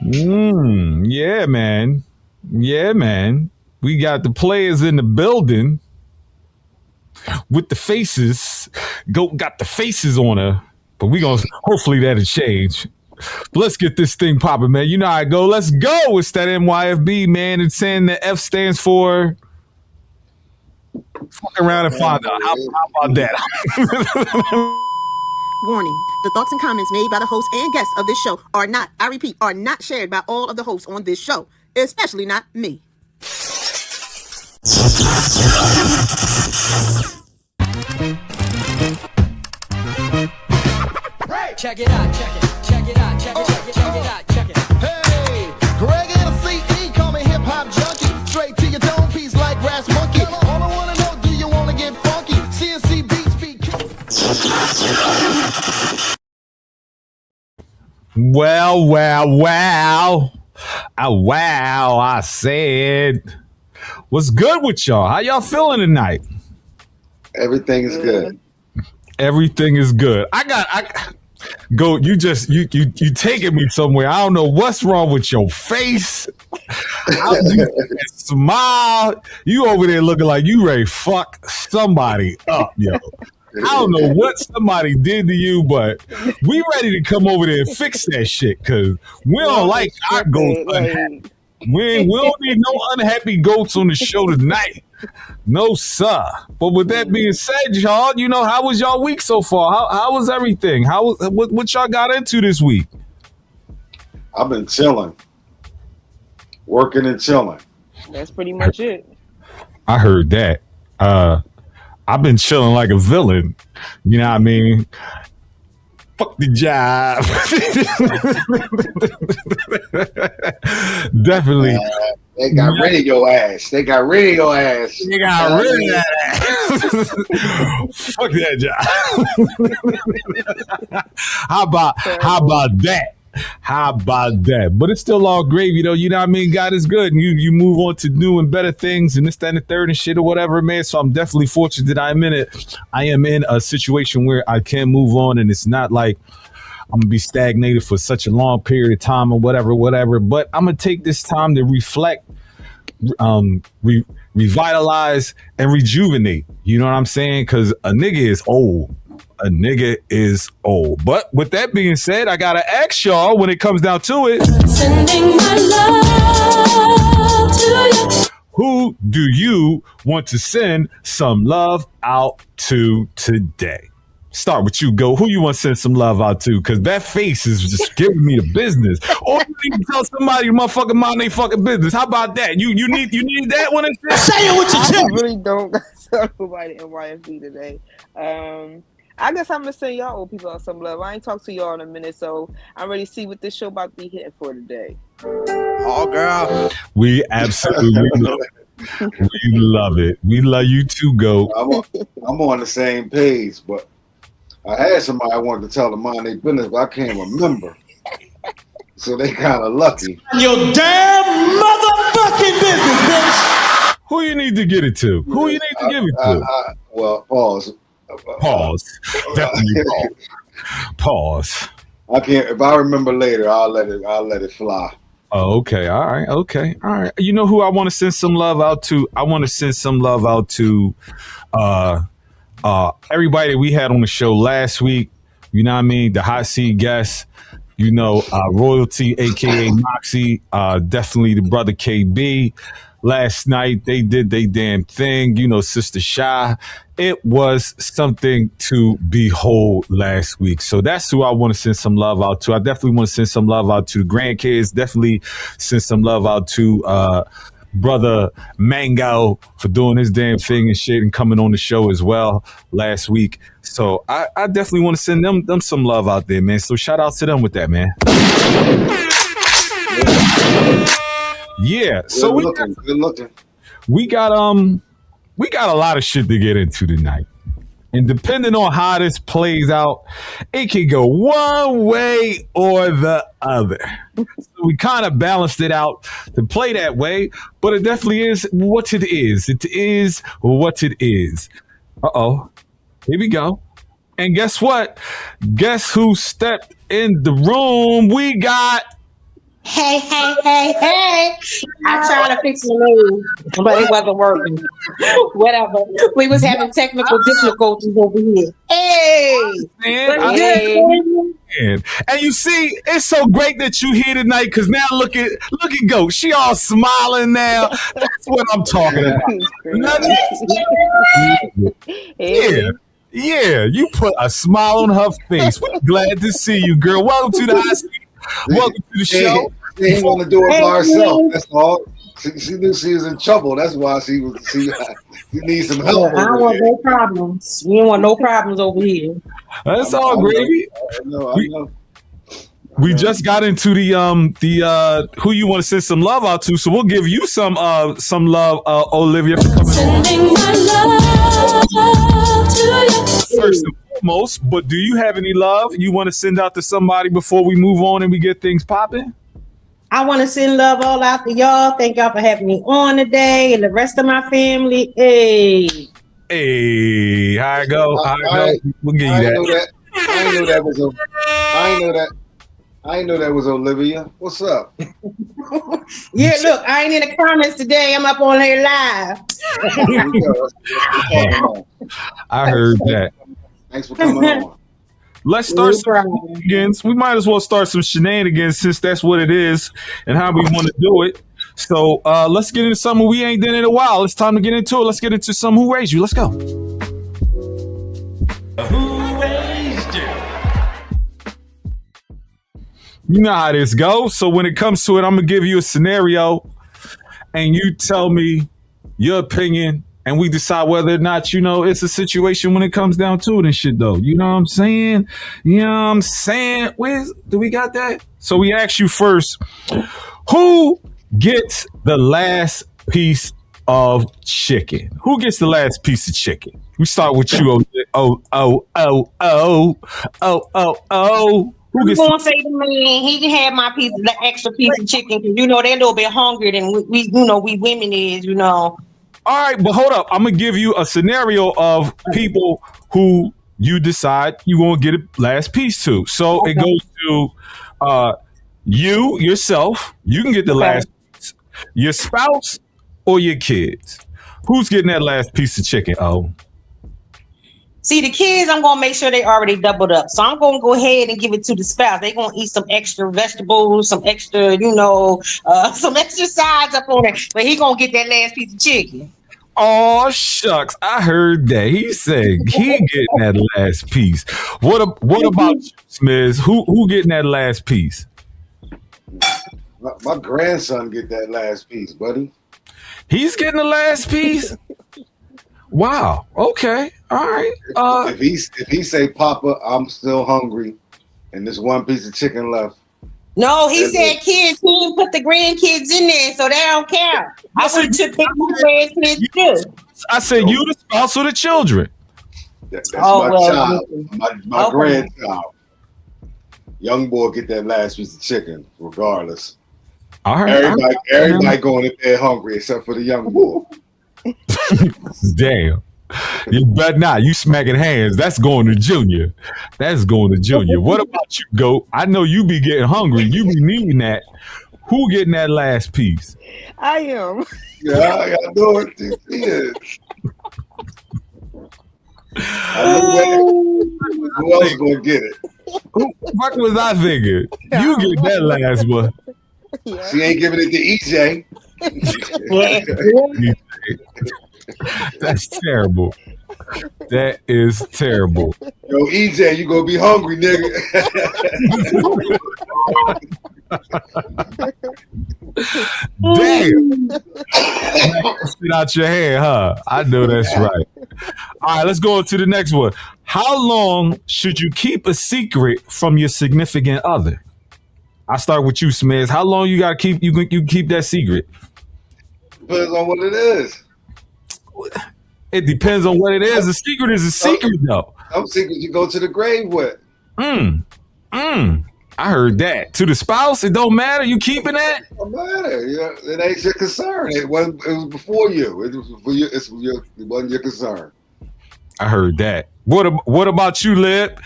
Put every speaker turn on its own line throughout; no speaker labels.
Yeah, man. Yeah, man. We got the players in the building with the faces. Goat got the faces on her, but we gonna hopefully that'll change. But let's get this thing popping, man. You know how I go. Let's go. It's that NYFB, man. It's saying the F stands for fuck around and find out. How about that?
Warning. The thoughts and comments made by the host and guests of this show are not, I repeat, are not shared by all of the hosts on this show, especially not me.
Check it out, check it, check it out, check it, check it, check it out, check it.
Hey, Greg and a CE, call me hip hop junkie. Straight to your dome piece like Grass Monkey. All I wanna know, do you wanna get funky? CNC beats beat.
Well, wow, I said. What's good with y'all? How y'all feeling tonight?
Everything is good.
Everything is good. I go. You taking me somewhere. I don't know what's wrong with your face. You smile. You over there looking like you ready to fuck somebody up, yo. I don't know what somebody did to you, but we ready to come over there and fix that shit because we don't like our goats unhappy. We don't need no unhappy goats on the show tonight. No, sir. But with that being said, y'all, you know, how was y'all week so far? How was everything? What y'all got into this week?
I've been chilling, working and chilling.
That's pretty much it.
I heard that. I've been chilling like a villain. You know what I mean? Fuck the job. Definitely.
They got rid of your ass. They got rid of your ass.
They got rid of that ass. Fuck that job. How about that? How about that? But it's still all gravy, though. You know what I mean? God is good. And you move on to new and better things and this, that, and the third and shit or whatever, man. So I'm definitely fortunate that I'm in it. I am in a situation where I can move on and it's not like I'm gonna be stagnated for such a long period of time or whatever. But I'm gonna take this time to reflect, revitalize, and rejuvenate. You know what I'm saying? Because a nigga is old. A nigga is old. But with that being said, I gotta ask y'all when it comes down to it. Sending my love to you. Who do you want to send some love out to today? Start with you, Go. Who you want to send some love out to? Because that face is just giving me the business. Or you need to tell somebody, motherfucking mind they fucking business. How about that? You need that one?
Say it with your chest. I really don't tell nobody NYFB today. I guess I'm gonna send y'all old people out some love. I ain't talked to y'all in a minute, so I'm ready to see what this show about to be hitting for today.
Oh, girl.
We absolutely love it. We love it. We love you too, Go.
I'm on the same page, but I had somebody I wanted to tell them mind their business, but I can't remember. So they kind of lucky.
Your damn motherfucking business, bitch.
Who you need to get it to? Who you need to give it to?
Well, pause.
Pause. Definitely pause.
I can't. If I remember later, I'll let it fly.
Oh, okay. All right. Okay. All right. You know who I want to send some love out to? I want to send some love out to everybody that we had on the show last week. You know what I mean? The hot seat guests. You know, Royalty, aka Moxie. Definitely the brother KB. Last night they did their damn thing. You know, Sister Shy. It was something to behold last week. So that's who I want to send some love out to. I definitely want to send some love out to the grandkids. Definitely send some love out to brother Mango for doing his damn thing and shit and coming on the show as well last week. So I definitely want to send them some love out there, man. So shout out to them with that, man. Yeah. So
good looking.
We got a lot of shit to get into tonight. And depending on how this plays out, it can go one way or the other. So we kind of balanced it out to play that way, but it definitely is what it is. It is what it is. Uh-oh. Here we go. And guess what? Guess who stepped in the room? We got
Hey, hey, hey, hey. I tried to fix the move, but it wasn't working. Whatever. We was having technical difficulties over here. Hey,
Man,
what's
I
good,
Hey,
baby?
understand. And you see, it's so great that you here tonight because now look at Go. She all smiling now. That's what I'm talking about.
it's
Nothing.
crazy.
Yeah.
Hey,
Yeah, you put a smile on her face. We're glad to see you, girl. Welcome to the high school. Welcome to the
She
show.
didn't want to do it
Hey,
by herself.
man.
That's all. She knew she was in trouble. That's why she needs some help
I don't
over
want
there.
no problems. We don't want no problems over here.
That's
I
all
know.
gravy.
I know.
We, we just got into the who you want to send some love out to, so we'll give you some love, Olivia, for coming on.
Sending my love to you.
First and foremost, but do you have any love you want to send out to somebody before we move on and we get things popping?
I want to send love all out to y'all. Thank y'all for having me on today and the rest of my family. Hey.
Hey, how I go? How I go? We'll give you
I
that.
know that. I know that was. I know that. I know that was Olivia. What's up?
Yeah, look, I ain't in the comments today. I'm up on here live.
Here we go. That's what we're talking about.
I heard that.
Thanks for coming on.
Let's start
No
some
problem.
shenanigans. We might as well start some shenanigans since that's what it is and how we want to do it. So let's get into something we ain't done in a while. It's time to get into it. Let's get into some Who Raised You. Let's go. You know how this goes. So when it comes to it, I'm going to give you a scenario and you tell me your opinion and we decide whether or not, it's a situation when it comes down to it and shit, though. You know what I'm saying? You know what I'm saying? Do we got that? So we ask you first, who gets the last piece of chicken? Who gets the last piece of chicken? We start with you. Who
I'm
gets
gonna say to me, he can have my piece, the extra piece of chicken, because they're a little bit hungrier than we women is.
All right, but hold up. I'm going to give you a scenario of people who you decide you want to get a last piece to. So it goes to you, yourself. You can get the last piece. Your spouse or your kids. Who's getting that last piece of chicken? Oh.
See, the kids, I'm gonna make sure they already doubled up. So I'm gonna go ahead and give it to the spouse. They're gonna eat some extra vegetables, some extra, some extra sides up on it. But he gonna get that last piece of chicken.
Oh, shucks. I heard that. He said he getting that last piece. What about you, Smith? Who getting that last piece?
My grandson get that last piece, buddy.
He's getting the last piece? Wow. Okay. All right.
If he say, Papa, I'm still hungry, and there's one piece of chicken left.
No, he said kids. He didn't put the grandkids in there, so they don't count. I would have took my grandkids too.
I said you the spouse or the children.
That's my child, my
Okay.
grandchild. Young boy get that last piece of chicken, regardless.
All right.
Everybody going in there hungry except for the young boy.
Damn. You bet not. You smacking hands. That's going to Junior. That's going to Junior. What about you, Goat? I know you be getting hungry. You be needing that. Who getting that last piece?
I am.
Yeah, I know it. Yeah. I know who else gonna get it?
Who fuck was I thinking? You get that last one.
Yeah.
She ain't giving it to EJ.
That's terrible. That is terrible.
Yo, EJ, you gonna be hungry, nigga.
Damn. Spit out your hand, huh? I know that's right. All right, let's go on to the next one. How long should you keep a secret from your significant other? I start with you, Smith. How long you gotta keep you keep that secret?
Depends on what it is.
It depends on what it is. A secret is a secret, though.
Some secrets you go to the grave with.
I heard that. To the spouse, it don't matter. You keeping that?
It don't matter. It ain't your concern. It was before you. It was for you. It wasn't your concern.
I heard that. What about you, Lib?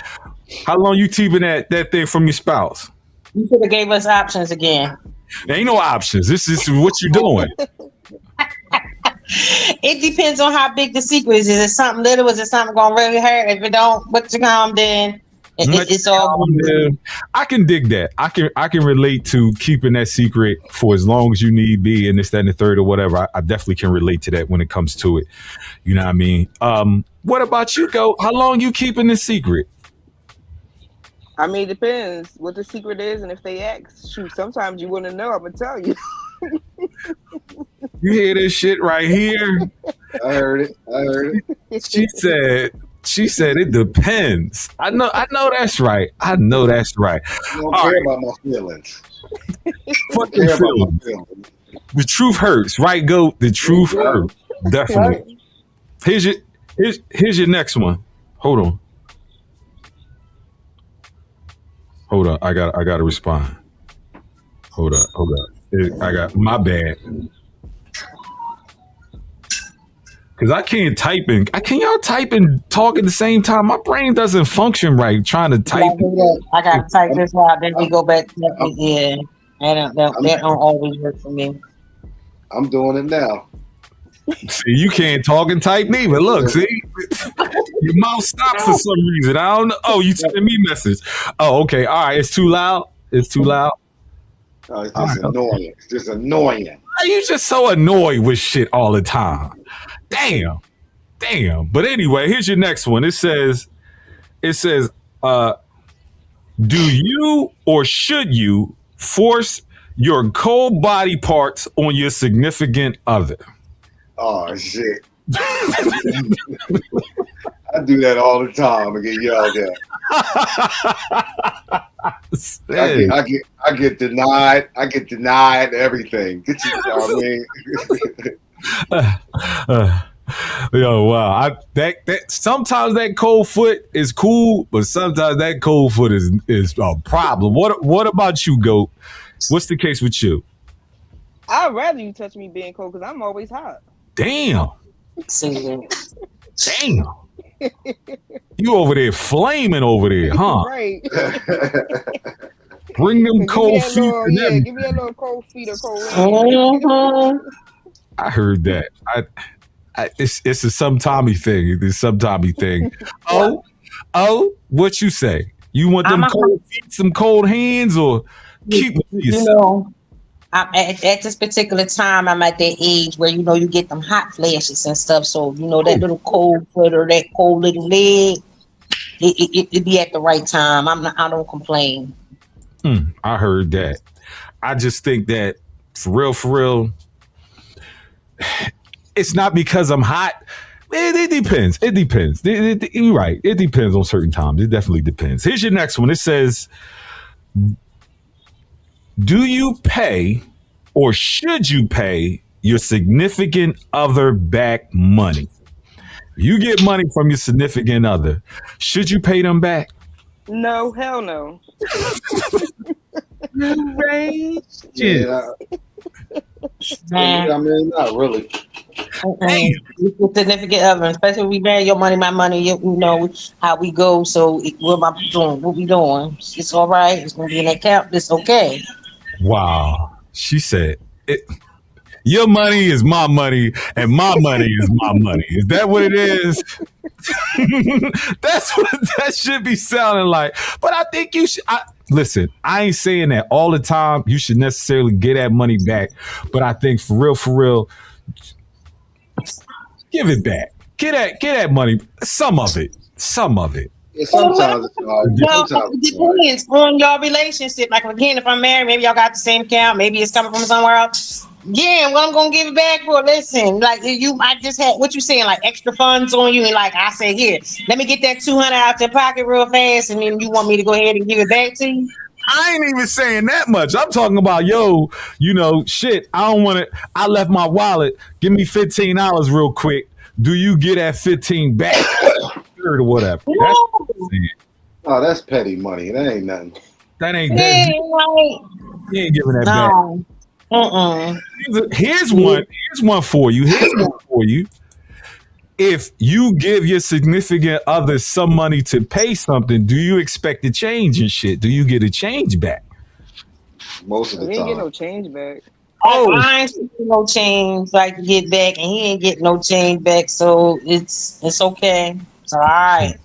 How long you keeping that thing from your spouse?
You should have gave us options again.
There ain't no options. This is what you're doing.
It depends on how big the secret is. Is it something little? Is it something gonna really hurt? If it don't, what you come then? It's all good.
I can dig that. I can relate to keeping that secret for as long as you need be, and this, that, and the third, or whatever. I definitely can relate to that when it comes to it. You know what I mean? What about you, Go? How long you keeping this secret?
I mean, it depends what the secret is, and if they ask, shoot, sometimes you wouldn't know. I'm gonna tell you.
You hear this shit right here?
I heard it.
She said it depends. I know that's right. I know that's right.
I don't
All
care
right.
about my feelings.
Fuck
Care
your
about my
feelings.
feelings.
The truth hurts, right? Go. The truth
Yeah.
hurts. Definitely. Here's your next one. Hold on. I gotta respond. Hold up. I got my bad. Cause I can't type in. Can y'all type and talk at the same time? My brain doesn't function right. Trying to type.
I gotta type this out. Then we go back. Yeah, that don't always work for me.
I'm doing it now.
See, you can't talk and type neither. Look, see, your mouth stops for some reason. I don't know. Oh, you sending me message. Oh, okay. All right. It's too loud. It's too loud.
Oh, it's just annoying. It's just annoying.
Why you just so annoyed with shit all the time? Damn. But anyway, here's your next one. It says, do you or should you force your cold body parts on your significant other?
Oh shit. I do that all the time and get yelled at. I get denied. I get denied everything. Get you know what I mean?
Yo, wow. That sometimes that cold foot is cool, but sometimes that cold foot is a problem. What about you, Goat? What's the case with you?
I'd rather you touch me being cold because I'm always hot.
Damn.
Single.
Damn. You over there flaming over there, huh?
Right.
Bring them cold feet.
Give me a little cold feet or cold legs.
I heard that. It's a some Tommy thing. It's some Tommy thing. Oh, what you say? You want them cold feet, some cold hands, or keep it to yourself?
You know, at this particular time, I'm at that age where you get them hot flashes and stuff. So that little cold foot or that cold little leg, it be at the right time. I don't complain.
I heard that. I just think that for real, it's not because I'm hot. It depends. You're right. It depends on certain times. It definitely depends. Here's your next one. It says, do you pay or should you pay your significant other back money? You get money from your significant other. Should you pay them back?
No, hell no.
Yeah. I mean, not really.
Significant other, especially when we marry, your money, my money. You know how we go. So what am I doing? What we doing? It's all right. It's gonna be in that account. It's okay.
Wow. She said it. Your money is my money, and my money is my money. Is that what it is? That's what that should be sounding like. But I think you should. Listen, I ain't saying that all the time. You should necessarily get that money back. But I think for real, give it back. Get that money. Some of it.
Yeah, sometimes it's hard.
Well,
Sometimes
it
it's hard.
depends on your relationship. Like again, if I'm married, maybe y'all got the same account. Maybe it's coming from somewhere else. Yeah, what I'm gonna give it back for? Listen, like I just had what you saying, like extra funds on you, and like I said, here, let me get that 200 out your pocket real fast, and then you want me to go ahead and give it back to you?
I ain't even saying that much. I'm talking about, shit. I don't want it. I left my wallet. Give me $15 real quick. Do you get that 15 back or whatever?
Oh, that's petty money. That ain't nothing.
That ain't that. You ain't giving that back. Here's one for you. If you give your significant other some money to pay something, do you expect a change and shit? Do you get a change back?
most of
We
the
ain't get
time.
no change back.
Oh,
I ain't getting no change like to get back, and he ain't getting no change back, so it's okay. It's all right.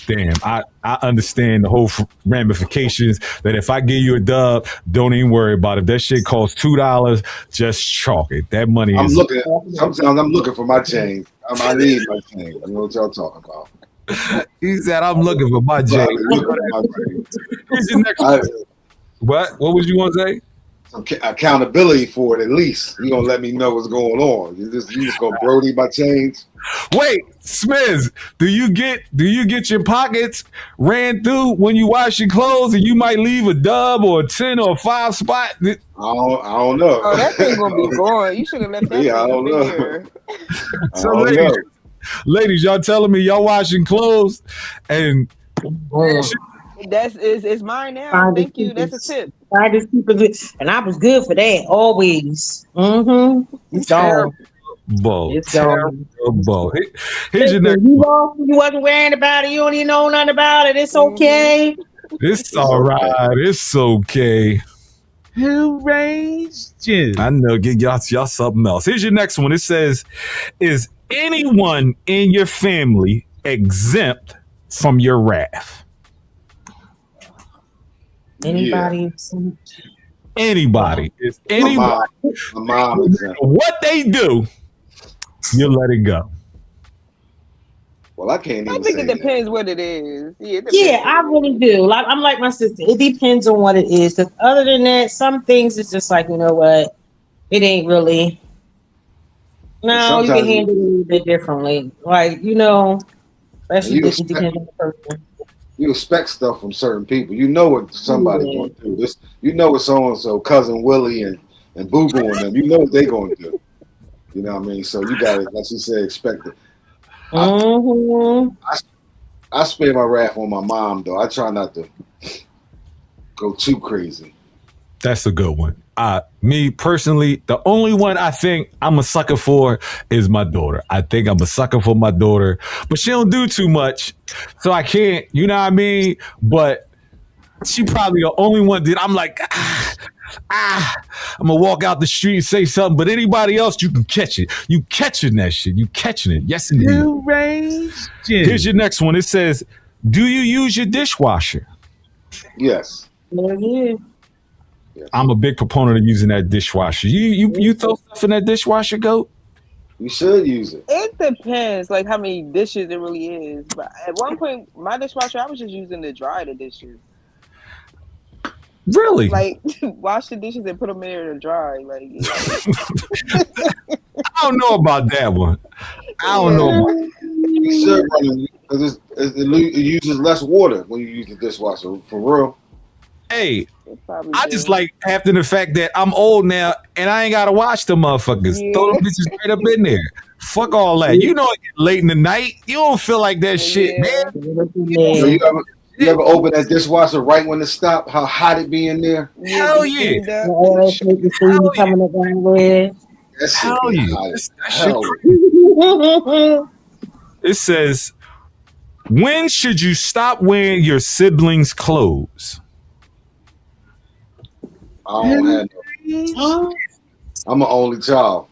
damn. I understand the whole ramifications that if I give you a dub, don't even worry about it. If that shit costs $2, just chalk it. That money
I'm
is.
looking. Sometimes I'm looking for my change. I need my change. You know what y'all talking about?
He said, I'm looking for my
I
J.
be looking for my change.
Here's your next
I,
one. What was you going to say?
some accountability for it at least. You gonna let me know what's going on. You just gonna Brody my change.
Wait, Smiz, do you get your pockets ran through when you wash your clothes and you might leave a dub or a 10 or a 5 spot?
I don't know.
Oh, that thing gonna be gone. You should have left that
Yeah, I
thing up
don't
in
know.
there.
I
So
don't know.
ladies, y'all telling me y'all washing clothes and
It's mine now.
Find
Thank
it,
you.
keep
That's a
it.
tip.
I just keep it good, and I was good for that always. It's gone. It's gone.
terrible. Here's your next
Listen, you
one.
lost, you wasn't worrying about it. You don't even know nothing about it. It's okay.
It's all right. It's okay.
Who raised you?
I know. Get y'all something else. Here's your next one. It says, "Is anyone in your family exempt from your wrath?"
Anybody?
Anybody. Is
My
anybody
mom is in.
what they do? You let it go.
Well, I can't
I
even
think
say
it
that.
depends what it is. Yeah, it depends
Yeah,
what
I
it
really
is.
do. Like I'm like my sister. It depends on what it is. Because other than that, some things it's just like, you know what, it ain't really.
And
No, you can
sometimes
handle it a little bit differently. Like especially
you
it depends on the person.
expect stuff from certain people. You know what somebody
Yeah.
going to do. This, you know what so and so, cousin Willie and Boo Boo and them. You know what they going to do. You know what I mean? So you got to, like you said, expect it.
Mm-hmm.
I spare my wrath on my mom though. I try not to go too crazy.
That's a good one. Me personally, the only one I think I'm a sucker for is my daughter. I think I'm a sucker for my daughter, but she don't do too much, so I can't. You know what I mean? But she probably the only one that I'm like, I'm gonna walk out the street and say something. But anybody else, you can catch it. You catching that shit. You catching it. Yes, indeed.
Who raised you?
Here's your next one. It says, "Do you use your dishwasher?"
Yes.
Yeah.
I'm a big proponent of using that dishwasher. You throw stuff in that dishwasher, Goat?
You should use it.
It depends, like how many dishes it really is. But at one point, my dishwasher, I was just using to dry the dishes.
Really?
Like wash the dishes and put them in there to dry. Like yeah.
I don't know about that one. I don't know. About
You should run it because it uses less water when you use the dishwasher. For real.
Hey,
It probably
I
do.
just like after the fact that I'm old now and I ain't gotta watch the motherfuckers.
Yeah.
Throw them bitches right up in there. Fuck all that. You know it get late in the night. You don't feel like that shit,
Yeah.
man.
So you ever open that dishwasher right when it stopped? How hot it be in there?
Hell
be
yeah.
steamed up.
Coming up right there.
That shit
Hell
be
yeah.
hot as
That shit
hell.
It says, "When should you stop wearing your siblings' clothes?"
I don't have no. I'm an only child.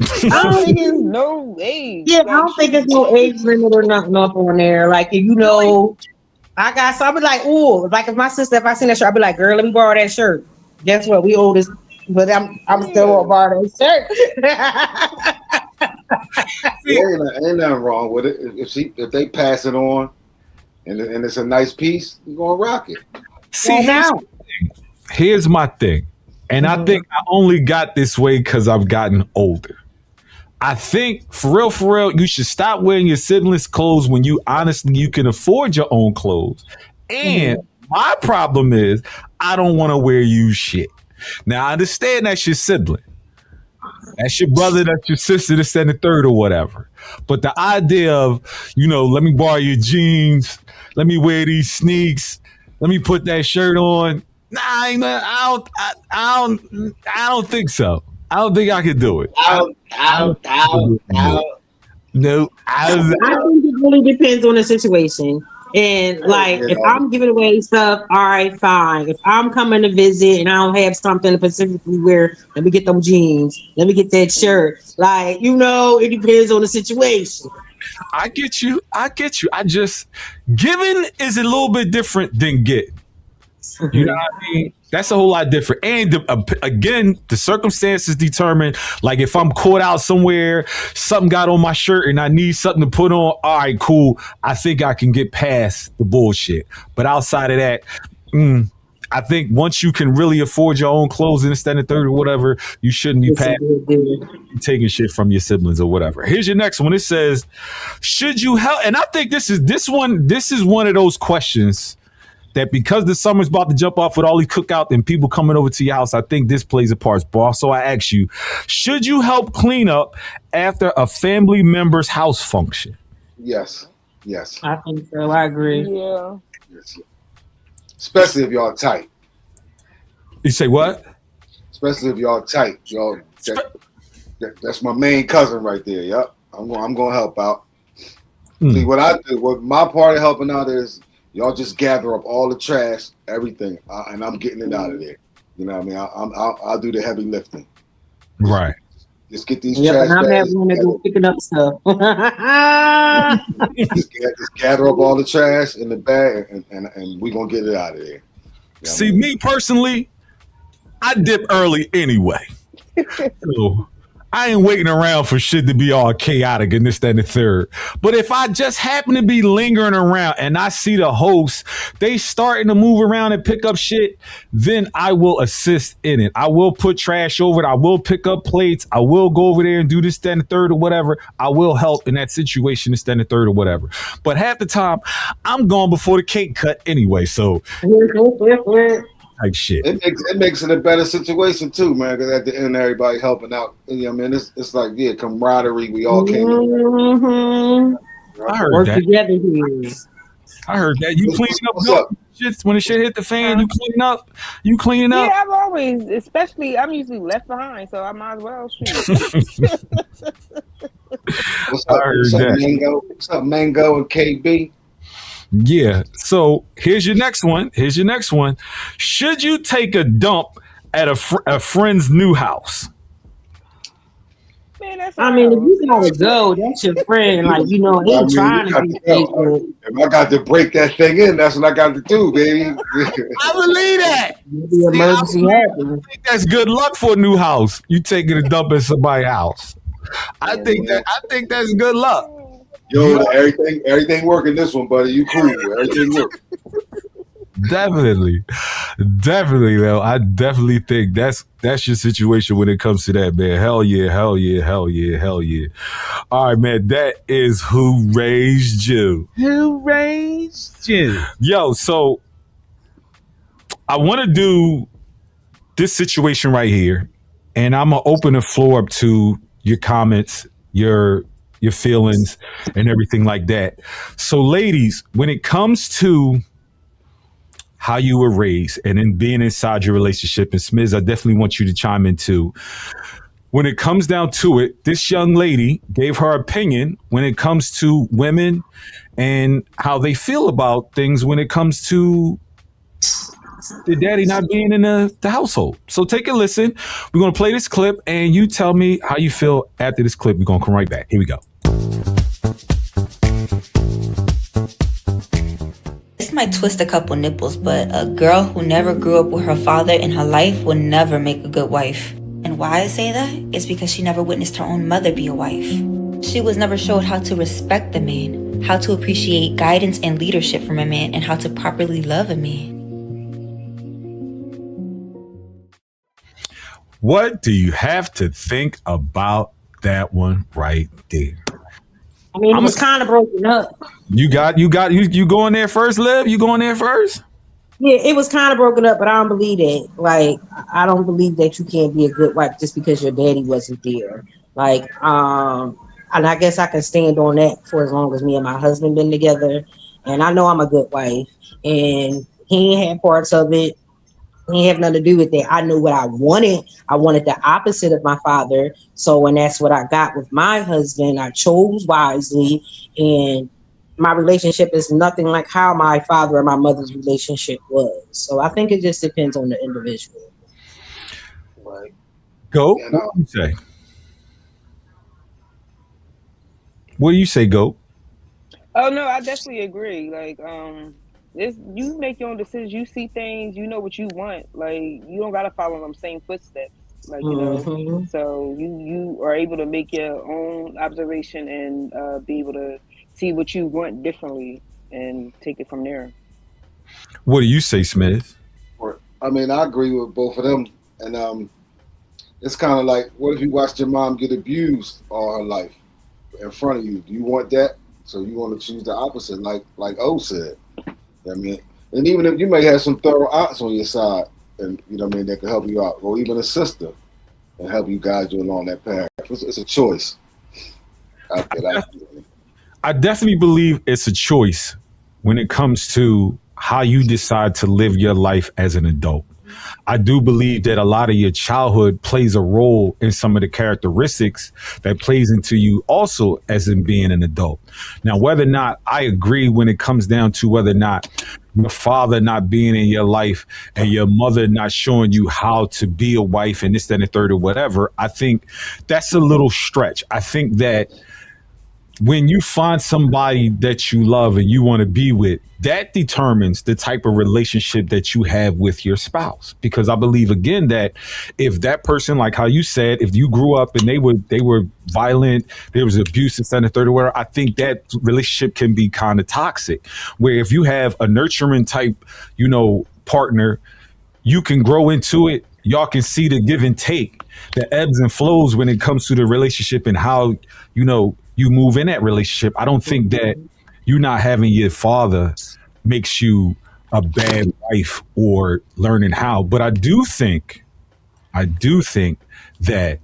I don't think it's no age.
Yeah, I don't think there's no age limit or nothing up on there. Like if you know, I got so I'll be like, ooh, like if I seen that shirt, I'll be like, girl, let me borrow that shirt. Guess what? We old as, but I'm still gonna borrow that shirt.
Ain't nothing wrong with it. If they pass it on, and it's a nice piece, you gonna rock it.
See, here's my thing. And I think I only got this way because I've gotten older. I think for real, you should stop wearing your siblings' clothes when you can afford your own clothes. And my problem is I don't want to wear used shit. Now I understand that's your sibling. That's your brother, that's your sister, this and the third or whatever. But the idea of, let me borrow your jeans, let me wear these sneaks, let me put that shirt on. Nah, I don't think so. I don't think I could do it.
Out.
No,
I think it really depends on the situation. And like,
Yeah,
if I'm giving away stuff, all right, fine. If I'm coming to visit and I don't have something to specifically wear, let me get them jeans. Let me get that shirt. Like, it depends on the situation.
I get you. I get you. I just giving is a little bit different than getting. You know what I mean? That's a whole lot different. And again, the circumstances determine. Like if I'm caught out somewhere, something got on my shirt, and I need something to put on. All right, cool. I think I can get past the bullshit. But outside of that, I think once you can really afford your own clothes and this, that, and the third, or whatever, you shouldn't be taking shit from your siblings or whatever. Here's your next one. It says, "Should you help?" And I think this is one of those questions that, because the summer's about to jump off with all these cookout and people coming over to your house, I think this plays a part, boss. So I ask you, should you help clean up after a family member's house function?
Yes.
I think so. I agree.
Yeah.
Yes. Especially if y'all tight.
You say what?
Especially if y'all tight. That's my main cousin right there. Yep. I'm gonna help out. See, what I do, what my part of helping out is, y'all just gather up all the trash, everything, and I'm getting it out of there. You know what I mean? I'll do the heavy lifting.
Right.
Just get these
Yeah,
trash
but I'm
bags.
having to go picking up stuff.
just gather up all the trash in the bag, and we're going to get it out of there. You know
See, me personally, I dip early anyway. So I ain't waiting around for shit to be all chaotic and this, that, and the third. But if I just happen to be lingering around and I see the hosts, they starting to move around and pick up shit, then I will assist in it. I will put trash over it. I will pick up plates. I will go over there and do this, that, and the third, or whatever. I will help in that situation, this, that, and the third, or whatever. But half the time, I'm gone before the cake cut anyway. So like shit.
It makes it a better situation too, man. Because at the end, everybody helping out. You know what I mean? It's like camaraderie. We all came together.
I heard
Work
that.
together here.
I heard that. You cleaning
What's
up
up?
shit when the shit hit the fan. You cleaning up. You cleaning up.
Yeah, I've always, especially, I'm usually left behind, so I might as well shoot.
What's up, Mango? What's up, Mango and KB?
Yeah. So here's your next one. Should you take a dump at a friend's new house?
Man, that's
I mean, if you gotta go, that's your friend. Like, he trying to be faithful.
If I got to break that thing in, that's what I got to do, baby.
I believe that.
The emergency happens.
I think that's good luck for a new house. You taking a dump at somebody's house. I think that's good luck.
Yo, everything working this one, buddy. You cool. Everything working.
Definitely though. I definitely think that's your situation when it comes to that, man. Hell yeah. All right, man. That is Who Raised You.
Who raised you?
Yo, so I want to do this situation right here, and I'm gonna open the floor up to your comments, your feelings, and everything like that. So, ladies, when it comes to how you were raised and then being inside your relationship, and Smiz, I definitely want you to chime in too. When it comes down to it, this young lady gave her opinion when it comes to women and how they feel about things when it comes to the daddy not being in the household. So take a listen. We're going to play this clip and you tell me how you feel after this clip. We're going to come right back. Here we go.
This might twist a couple nipples, but a girl who never grew up with her father in her life will never make a good wife. And why I say that is because she never witnessed her own mother be a wife. She was never showed how to respect the man, how to appreciate guidance and leadership from a man, and how to properly love a man.
What do you have to think about that one right there?
I mean, it was kind of broken up.
You going there first, Liv? You going there first?
Yeah, it was kind of broken up, but I don't believe that. Like, I don't believe that you can't be a good wife just because your daddy wasn't there. Like, and I guess I can stand on that for as long as me and my husband been together. And I know I'm a good wife, and he ain't had parts of it. He ain't have nothing to do with that. I knew what I wanted. I wanted the opposite of my father. So when that's what I got with my husband, I chose wisely, and my relationship is nothing like how my father or my mother's relationship was. So I think it just depends on the individual.
Right.
Go.
And
What do you say? What do you say, Go?
Oh no, I definitely agree. Like, it's you make your own decisions. You see things. You know what you want. Like, you don't gotta follow them same footsteps. Like,
Hmm.
so you are able to make your own observation and be able to see what you want differently and take it from there.
What do you say, Smith?
I mean, I agree with both of them. And it's kind of like, what if you watched your mom get abused all her life in front of you? Do you want that? So you want to choose the opposite, like O said. I mean, and even if you may have some thorough aunts on your side, and you know what I mean, that can help you out, or even a sister and help you guide you along that path. It's a choice.
I definitely believe it's a choice when it comes to how you decide to live your life as an adult. I do believe that a lot of your childhood plays a role in some of the characteristics that plays into you also as in being an adult. Now, whether or not I agree when it comes down to whether or not your father not being in your life and your mother not showing you how to be a wife and this, that, and the third or whatever, I think that's a little stretch. I think that when you find somebody that you love and you want to be with, that determines the type of relationship that you have with your spouse. Because I believe again that if that person, like how you said, if you grew up and they were violent, there was abuse and third or whatever, I think that relationship can be kind of toxic. Where if you have a nurturing type, partner, you can grow into it. Y'all can see the give and take, the ebbs and flows when it comes to the relationship and how, you move in that relationship. I don't think that you not having your father makes you a bad wife or learning how. But I do think that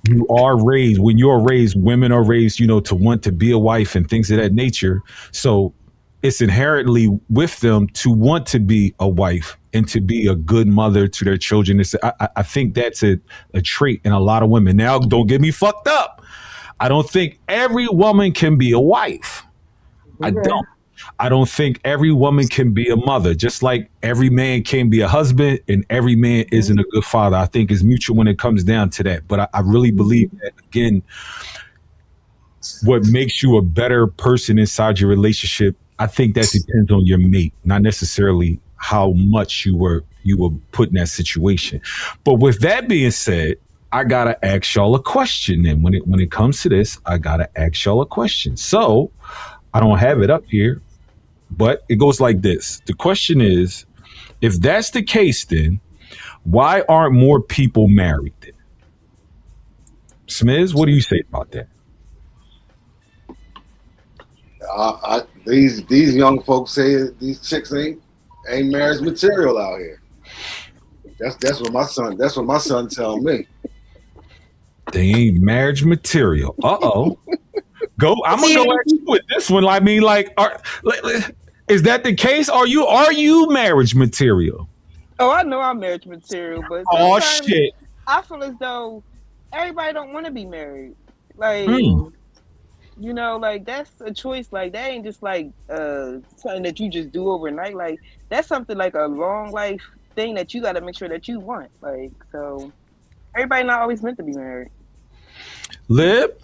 when you're raised, women are raised, to want to be a wife and things of that nature. So it's inherently with them to want to be a wife and to be a good mother to their children. I think that's a trait in a lot of women. Now, don't get me fucked up. I don't think every woman can be a wife. I don't. I don't think every woman can be a mother, just like every man can be a husband and every man isn't a good father. I think it's mutual when it comes down to that. But I really believe that, again, what makes you a better person inside your relationship, I think that depends on your mate, not necessarily how much you were put in that situation. But with that being said, I gotta ask y'all a question. And when it comes to this, I gotta ask y'all a question. So I don't have it up here, but it goes like this. The question is, if that's the case, then why aren't more people married? Smiz, what do you say about that?
These young folks say these chicks ain't marriage material out here. That's what my son tell me.
They ain't marriage material. I'm gonna go at you with this one. I mean, is that the case? Are you marriage material?
Oh, I know I'm marriage material, but
Oh
sometimes
shit!
I feel as though everybody don't want to be married. Like, like that's a choice. Like that ain't just like something that you just do overnight. Like that's something like a long life thing that you got to make sure that you want. Like, so everybody not always meant to be married.
Lib?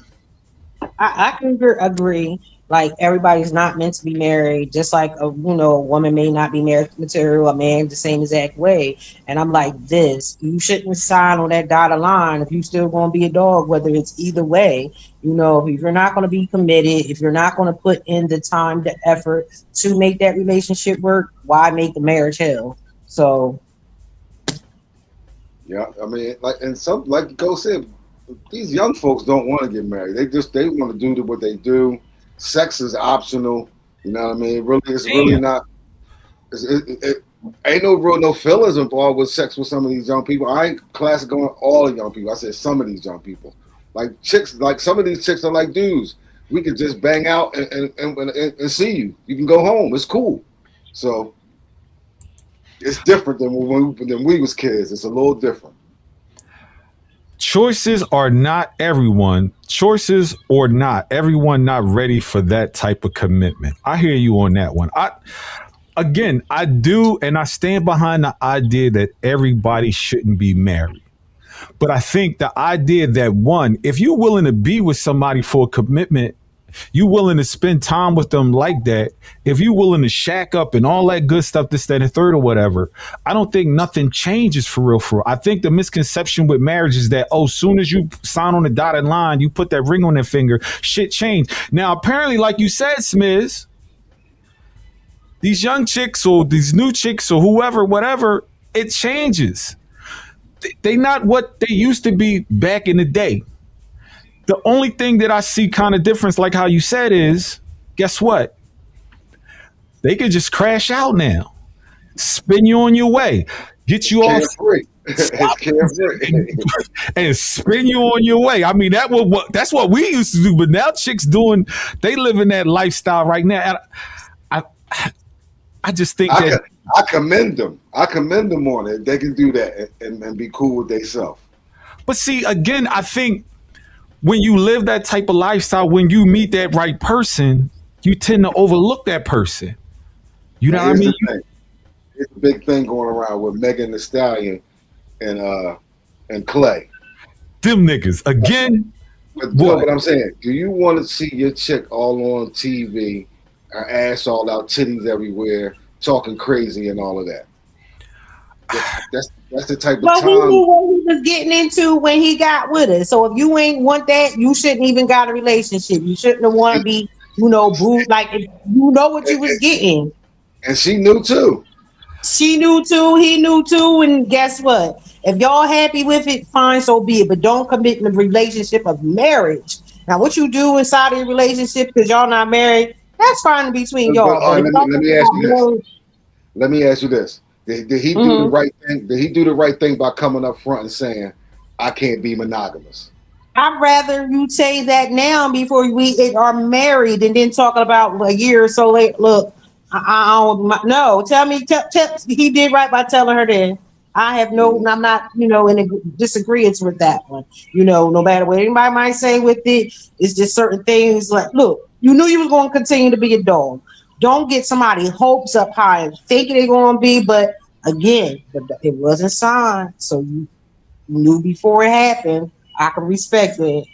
I can agree. Like everybody's not meant to be married, just like a woman may not be marriage material, a man the same exact way. And I'm like, you shouldn't sign on that dotted line if you still gonna be a dog, whether it's either way. If you're not gonna be committed, if you're not gonna put in the time, the effort to make that relationship work, why make the marriage hell? So
Yeah, I mean, like Go said, these young folks don't want to get married. They want to do what they do. Sex is optional. You know what I mean? It's really not. It ain't no fillers involved with sex with some of these young people. I ain't classifying all the young people. I said some of these young people, like chicks. Like some of these chicks are like dudes. We could just bang out and see you. You can go home. It's cool. So it's different than when we was kids. It's a little different.
choices are not everyone. Choices or not, everyone not ready for that type of commitment. I hear you on that one. I do, and I stand behind the idea that everybody shouldn't be married. But I think the idea that one, if you're willing to be with somebody for a commitment, you willing to spend time with them like that, if you willing to shack up and all that good stuff, this, that, and third or whatever, I don't think nothing changes for real. I think the misconception with marriage is that, oh, soon as you sign on the dotted line, you put that ring on their finger, shit changed. Now, apparently, like you said, Smiz, these young chicks or these new chicks or whoever, whatever, it changes. They not what they used to be back in the day. The only thing that I see kind of difference, like how you said, is guess what? They could just crash out now, spin you on your way, get you all
Carefree.
and spin you on your way. I mean, that's what we used to do, but now chicks they living that lifestyle right now. And I just think
I commend them. I commend them on it. They can do that and be cool with themselves.
But see, again, I think when you live that type of lifestyle, when you meet that right person, you tend to overlook that person. You know what I mean?
It's a big thing going around with Megan Thee Stallion and Clay.
Them niggas again.
But I'm saying, do you want to see your chick all on TV, her ass all out, titties everywhere, talking crazy and all of that? That's the type of
But
time.
he knew what he was getting into when he got with her. So if you ain't want that, you shouldn't even got a relationship. You shouldn't have want to be, booed. Like, if you know what you was getting.
And she knew too.
She knew too. He knew too. And guess what? If y'all happy with it, fine, so be it. But don't commit in the relationship of marriage. Now, what you do inside of your relationship because y'all not married, that's fine between y'all.
Let me ask you this. Did he do the right thing? Did he do the right thing by coming up front and saying, I can't be monogamous?
I'd rather you say that now before we are married and then talking about a year or so late. Look, I don't no. Tell me, he did right by telling her that. I'm not, in disagreement with that one. No matter what anybody might say with it, it's just certain things like, look, you knew you was going to continue to be a dog. Don't get somebody hopes up high and thinking they're going to be, but again, it wasn't signed. So you knew before it happened. I can respect it.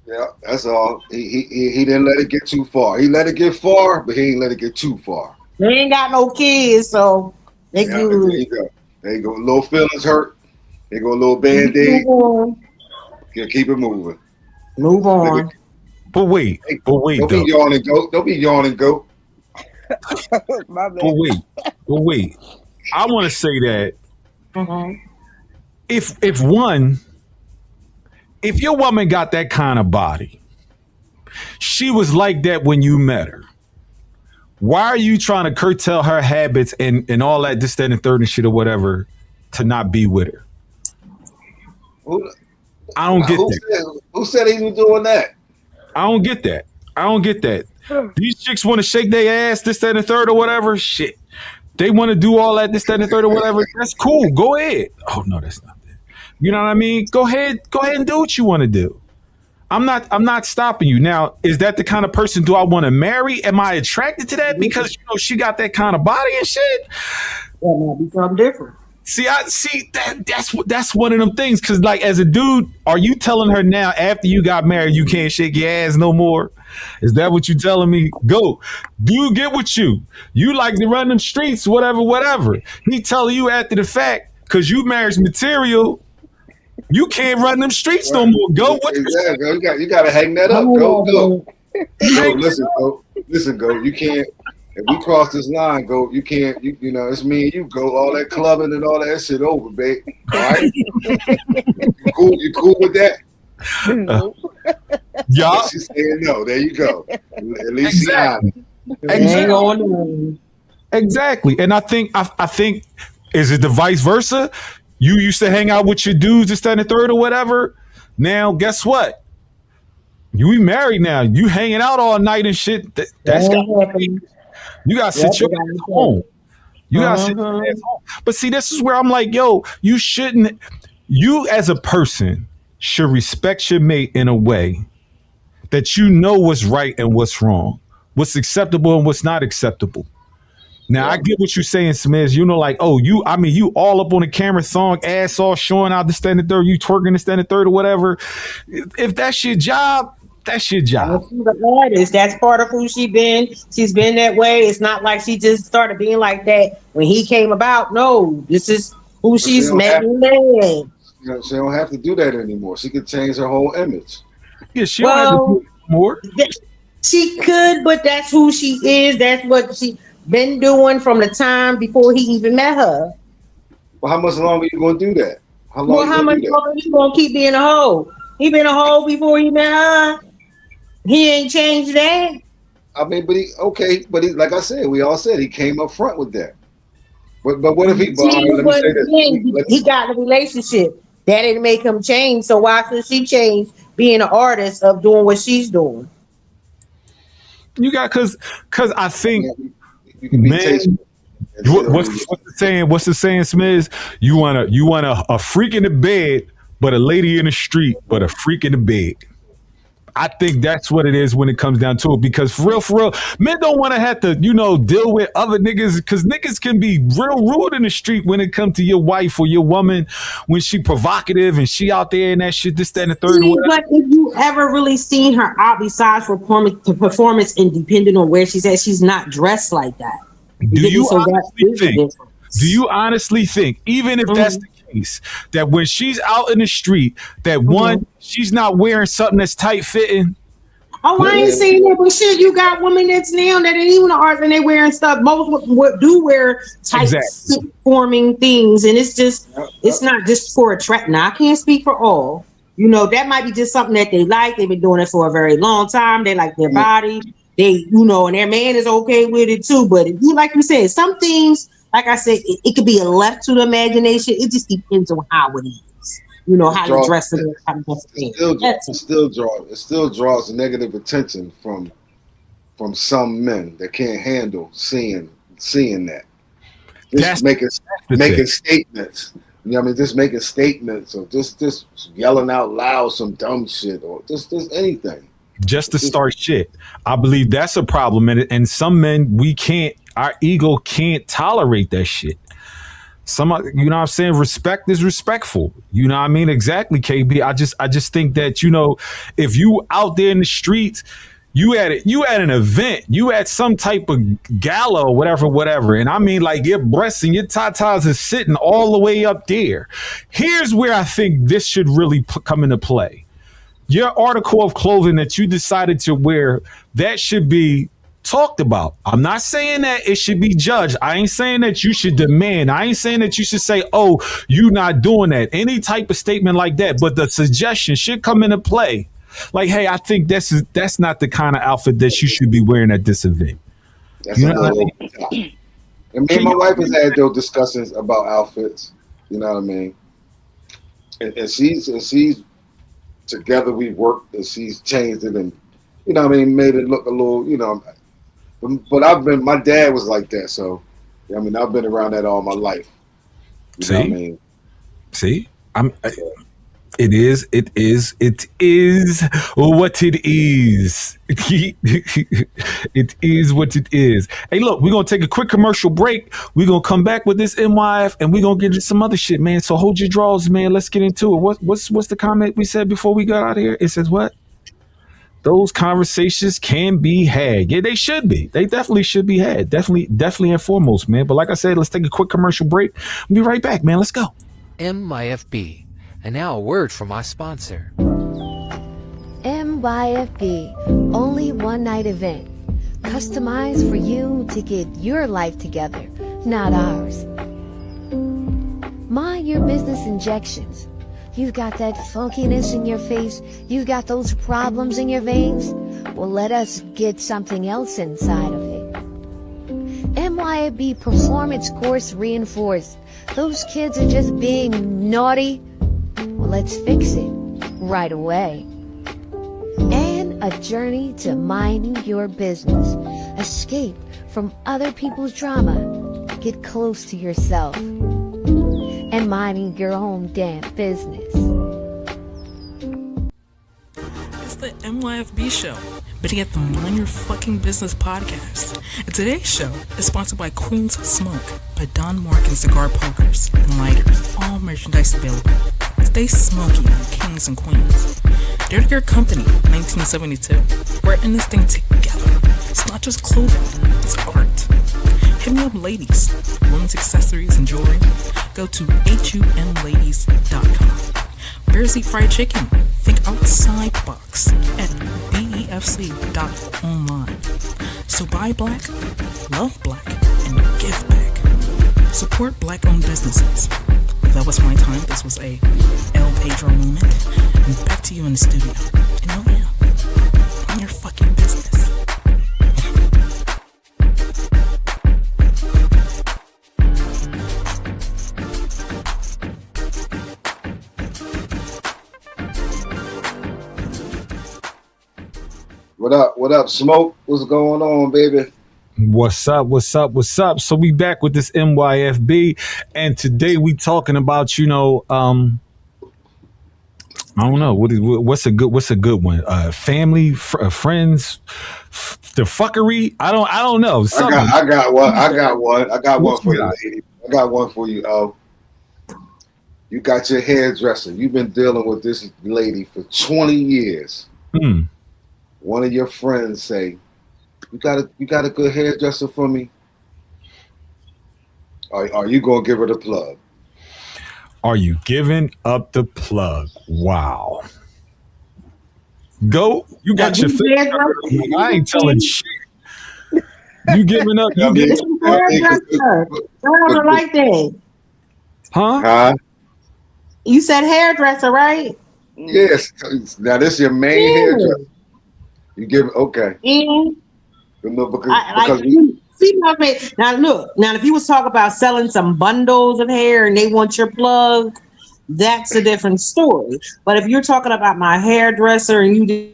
Yeah, that's all. He didn't let it get too far. He let it get far, but he ain't let it get too far.
They ain't got no kids, so they
there you go. There you go. Little feelings hurt. There go a little band-aid. Keep it moving.
Move on.
But wait.
Don't be yawning, goat. Don't be yawning, goat.
My bad.
But wait. I want to say that if your woman got that kind of body, she was like that when you met her. Why are you trying to curtail her habits and all that, this, that, and third and shit or whatever to not be with her? I don't get that.
Who said he was doing that?
I don't get that. These chicks want to shake their ass, this, that, and the third or whatever. Shit. They want to do all that, this, that, and the third or whatever. That's cool. Go ahead. Oh, no, that's not that. You know what I mean? Go ahead and do what you want to do. I'm not stopping you. Now, is that the kind of person do I want to marry? Am I attracted to that because she got that kind of body and shit?
That might be something different.
That's one of them things. Cause like as a dude, are you telling her now after you got married you can't shake your ass no more? Is that what you telling me? Go. Dude, get with you. You like to run them streets, whatever. He telling you after the fact, cause you marriage material, you can't run them streets no more. Go.
Exactly. You got to hang that up. Go. Listen, go. You can't. If we cross this line, go. You can't. It's me and you. Go. All that clubbing and all that shit over, babe. All right. You cool with that?
Yeah.
She's saying no. There you go. At least
Exactly. And I think is it the vice versa? You used to hang out with your dudes, this, that, and the third or whatever. Now, guess what? You married now. You hanging out all night and shit. That's got to happen. You got to sit your ass home. You got to sit your ass home. But see, this is where I'm like, yo, you shouldn't. You as a person, should respect your mate in a way that you know what's right and what's wrong, what's acceptable and what's not acceptable. Now I get what you're saying, Smith. You know, like, oh, you all up on the camera, song, ass all showing out the standing third, you twerking the standing third or whatever. If that's your job, that's your job.
She's an artist. That's part of who she been. She's been that way. It's not like she just started being like that when he came about. No, this is who she's met.
You know, she don't have to do that anymore. She could change her whole image.
Yeah, she don't have to do it more.
She could, but that's who she is. That's what she been doing from the time before he even met her.
Well, how much longer you gonna do that? How long?
Well, how much longer you gonna keep being a hoe? He been a hoe before he met her. He ain't changed that.
I mean, but he, like I said, we all said he came up front with that. But what if he? Let me say this.
He got in a relationship. That didn't make him change. So why should she change being an artist of doing what she's doing?
You got because I think.
You can be tasteful.
What's the saying, Smith? You want a freak in the bed, but a lady in the street, but a freak in the bed. I think that's what it is when it comes down to it. Because for real, men don't want to have to, deal with other niggas, because niggas can be real rude in the street when it comes to your wife or your woman when she provocative and she out there and that shit, this, that, and the third.
But if you ever really seen her out besides performance and depending on where she's at, she's not dressed like that.
Do you honestly think, even if that's the case, that when she's out in the street, that one, she's not wearing something that's tight fitting?
Oh, I ain't saying that, but shit, you got women that's now that ain't even art and they wearing stuff. Most do wear tight forming things, and it's not just for attract. Now I can't speak for all. That might be just something that they like. They've been doing it for a very long time. They like their body. They, and their man is okay with it too. But if you, like you said, some things, like I said, it could be left to the imagination. It just depends on how it is. How you dress it.
It still draws negative attention from some men that can't handle seeing that. Just making statements. Just making statements or just yelling out loud some dumb shit or just anything.
Just to start shit. I believe that's a problem. And some men, our ego can't tolerate that shit. Some, what I'm saying? Respect is respectful. You know what I mean? Exactly, KB. I just think that, if you out there in the streets, you at an event, you at some type of gala or whatever. And I mean, like, your breasts and your tatas is sitting all the way up there. Here's where I think this should really come into play. Your article of clothing that you decided to wear, that should be talked about. I'm not saying that it should be judged. I ain't saying that you should demand. I ain't saying that you should say, oh, you not doing that. Any type of statement like that. But the suggestion should come into play. Like, hey, I think that's not the kind of outfit that you should be wearing at this event.
That's and me and my wife has had those discussions about outfits. You know what I mean? And she's together we worked and she's changed it and made it look a little, but my dad was like that, so I've been around that all my life. You know what I mean?
See? It is what it is. It is what it is. Hey, look, we're gonna take a quick commercial break. We're gonna come back with this NYF and we're gonna get into some other shit, man. So hold your draws, man. Let's get into it. What's the comment we said before we got out of here? It says what? Those conversations can be had. Yeah, they should be. They definitely should be had. Definitely and foremost, man. But like I said, let's take a quick commercial break. We'll be right back, man. Let's go.
MYFB. And now a word from our sponsor.
MYFB, only one night event. Customized for you to get your life together, not ours. Mind your business injections. You've got that funkiness in your face. You've got those problems in your veins. Well, let us get something else inside of it. MYFB Performance Course Reinforced. Those kids are just being naughty. Well, let's fix it right away. And a journey to minding your business. Escape from other people's drama. Get close to yourself. And minding your own damn business.
MYFB show, but he had the Mind Your Fucking Business podcast. And today's show is sponsored by Queen's Smoke by Don Morgan Cigar Pokers and Lighters. All merchandise available. Stay smoky, kings and queens. They're your company, 1972. We're in this thing together. It's not just clothing, it's art. Hit me up, ladies. Women's accessories and jewelry. Go to humladies.com. Bears Eat Fried Chicken. Think outside the box at befc.online. So buy black, love black, and give back. Support black-owned businesses. That was my time. This was a El Pedro moment. And back to you in the studio. And oh yeah, I'm your fucking business.
What up? What up, Smoke? What's going on, baby?
What's up? What's up? What's up? So we back with this MYFB, and today we talking about, I don't know what's a good one? Family, friends, the fuckery. I don't know.
I got one for you, lady. I got one for you. You got your hairdresser. You've been dealing with this lady for 20 years. One of your friends say, "You got a good hairdresser for me." Are you gonna give her the plug?
Are you giving up the plug? Wow. Go. You got your face. I ain't telling shit. You giving up? You giving up?
I don't like that.
Huh?
You said hairdresser, right?
Yes. Now this is your main hairdresser. You give okay. No, because
now look. Now if you was talking about selling some bundles of hair and they want your plug, that's a different story. But if you're talking about my hairdresser and you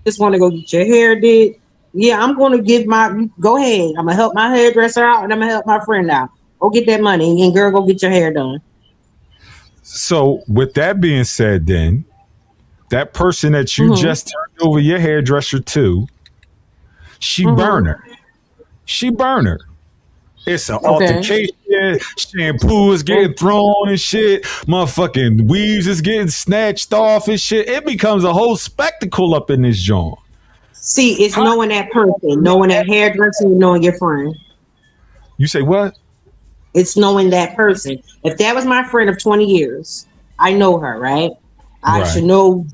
just want to go get your hair did, yeah, I'm going to go ahead. I'm gonna help my hairdresser out and I'm gonna help my friend out. Go get that money and girl, go get your hair done.
So with that being said, then that person that you just turned over your hairdresser to, she burner. It's an altercation. Shampoo is getting thrown and shit. Motherfucking weaves is getting snatched off and shit. It becomes a whole spectacle up in this joint.
See, it's knowing that person, knowing that hairdresser, and knowing your friend.
You say what?
It's knowing that person. If that was my friend of 20 years, I know her, right? I should know,